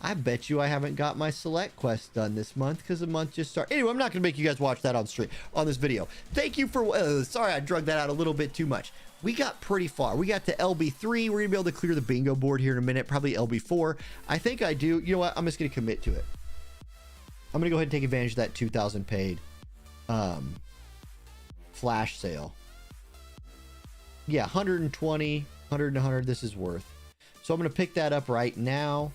I bet you I haven't got my select quest done this month because the month just started. Anyway, I'm not going to make you guys watch that on stream on this video. Thank you for... sorry, I drug that out a little bit too much. We got pretty far. We got to LB3. We're going to be able to clear the bingo board here in a minute. Probably LB4. I think I do. You know what? I'm just going to commit to it. I'm going to go ahead and take advantage of that 2,000 paid flash sale. Yeah, 120, 100, 100. This is worth. So I'm going to pick that up right now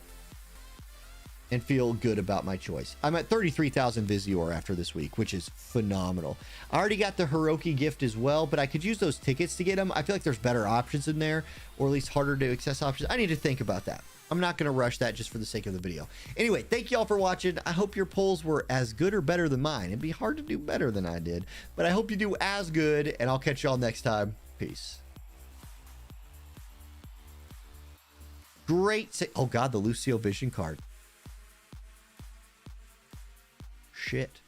and feel good about my choice. I'm at 33,000 Visior after this week, which is phenomenal. I already got the Hiroki gift as well, but I could use those tickets to get them. I feel like there's better options in there, or at least harder to access options. I need to think about that. I'm not going to rush that just for the sake of the video. Anyway, thank you all for watching. I hope your polls were as good or better than mine. It'd be hard to do better than I did, but I hope you do as good, and I'll catch y'all next time. Peace. Great. Oh God, the Lucio Vision card. Shit.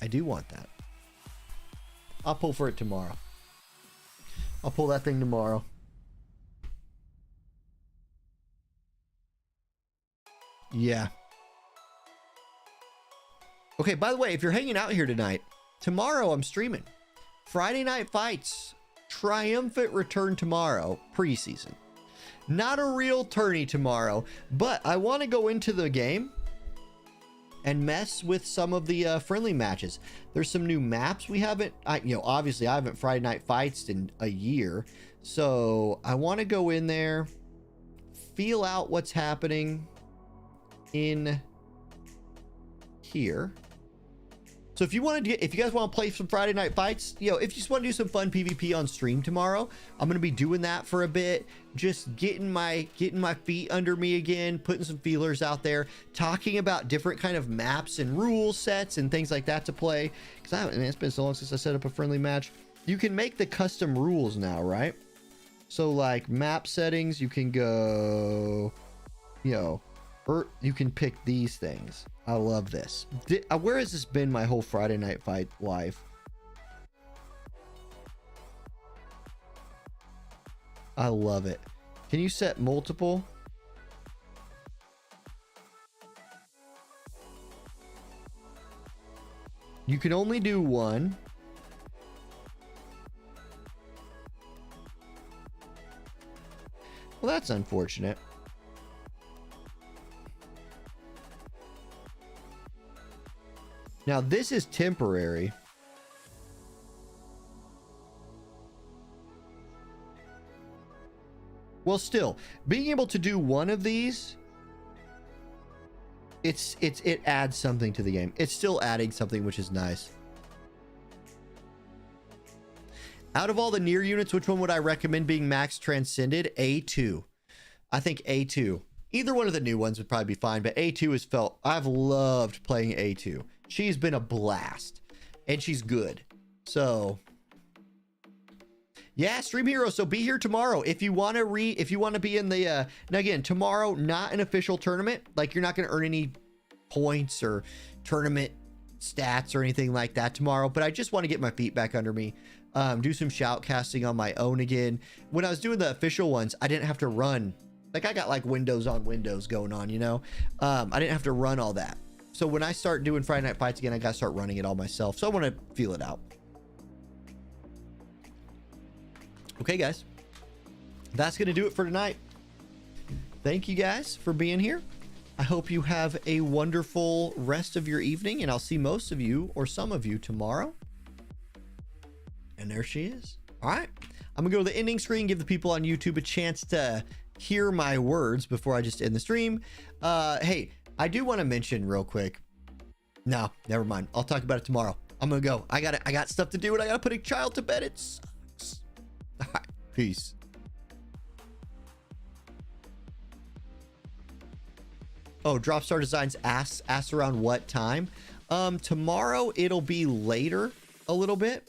I do want that. I'll pull for it tomorrow. I'll pull that thing tomorrow. Yeah. Okay, by the way, if you're hanging out here tonight, tomorrow I'm streaming. Friday Night Fights. Triumphant return tomorrow. Preseason. Not a real tourney tomorrow, but I want to go into the game and mess with some of the friendly matches. There's some new maps we haven't, obviously I haven't Friday Night Fights in a year, so I want to go in there, feel out what's happening in here. So if you want to if you guys want to play some Friday Night Fights, if you just want to do some fun PvP on stream tomorrow, I'm going to be doing that for a bit, just getting my feet under me again, putting some feelers out there, talking about different kind of maps and rule sets and things like that to play, because it's been so long since I set up a friendly match. You can make the custom rules now, right? So like map settings, you can go, you can pick these things. I love this. Where has this been my whole Friday Night Fight life? I love it. Can you set multiple? You can only do one. Well, that's unfortunate. Now, this is temporary. Well, still, being able to do one of these, it adds something to the game. It's still adding something, which is nice. Out of all the near units, which one would I recommend being max transcended? A2. I think A2. Either one of the new ones would probably be fine, but A2 has felt... I've loved playing A2. She's been a blast, and she's good. So, yeah, Stream Hero. So be here tomorrow if you want to be in the. Now again, tomorrow, not an official tournament. Like you're not going to earn any points or tournament stats or anything like that tomorrow. But I just want to get my feet back under me. Do some shoutcasting on my own again. When I was doing the official ones, I didn't have to run. Like I got like windows on windows going on. I didn't have to run all that. So when I start doing Friday Night Fights again, I got to start running it all myself. So I want to feel it out. Okay, guys. That's going to do it for tonight. Thank you guys for being here. I hope you have a wonderful rest of your evening, and I'll see most of you or some of you tomorrow. And there she is. All right. I'm going to go to the ending screen, give the people on YouTube a chance to hear my words before I just end the stream. Hey, I do want to mention real quick. No, never mind. I'll talk about it tomorrow. I'm going to go. I got stuff to do, and I got to put a child to bed. It sucks. All right. Peace. Oh, Dropstar Designs asks around what time. Tomorrow it'll be later a little bit.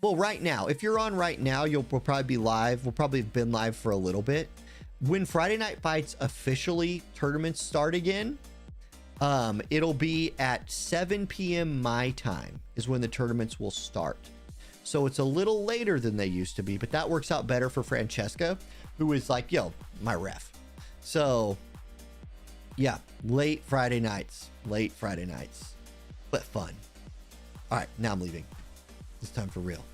Well, right now, if you're on right now, we'll probably be live. We'll probably have been live for a little bit. When Friday Night Fights officially tournaments start again, it'll be at 7 p.m. my time is when the tournaments will start. So it's a little later than they used to be, but that works out better for Francesca, who is like, my ref. So yeah, late Friday nights, but fun. All right, now I'm leaving. It's time for real.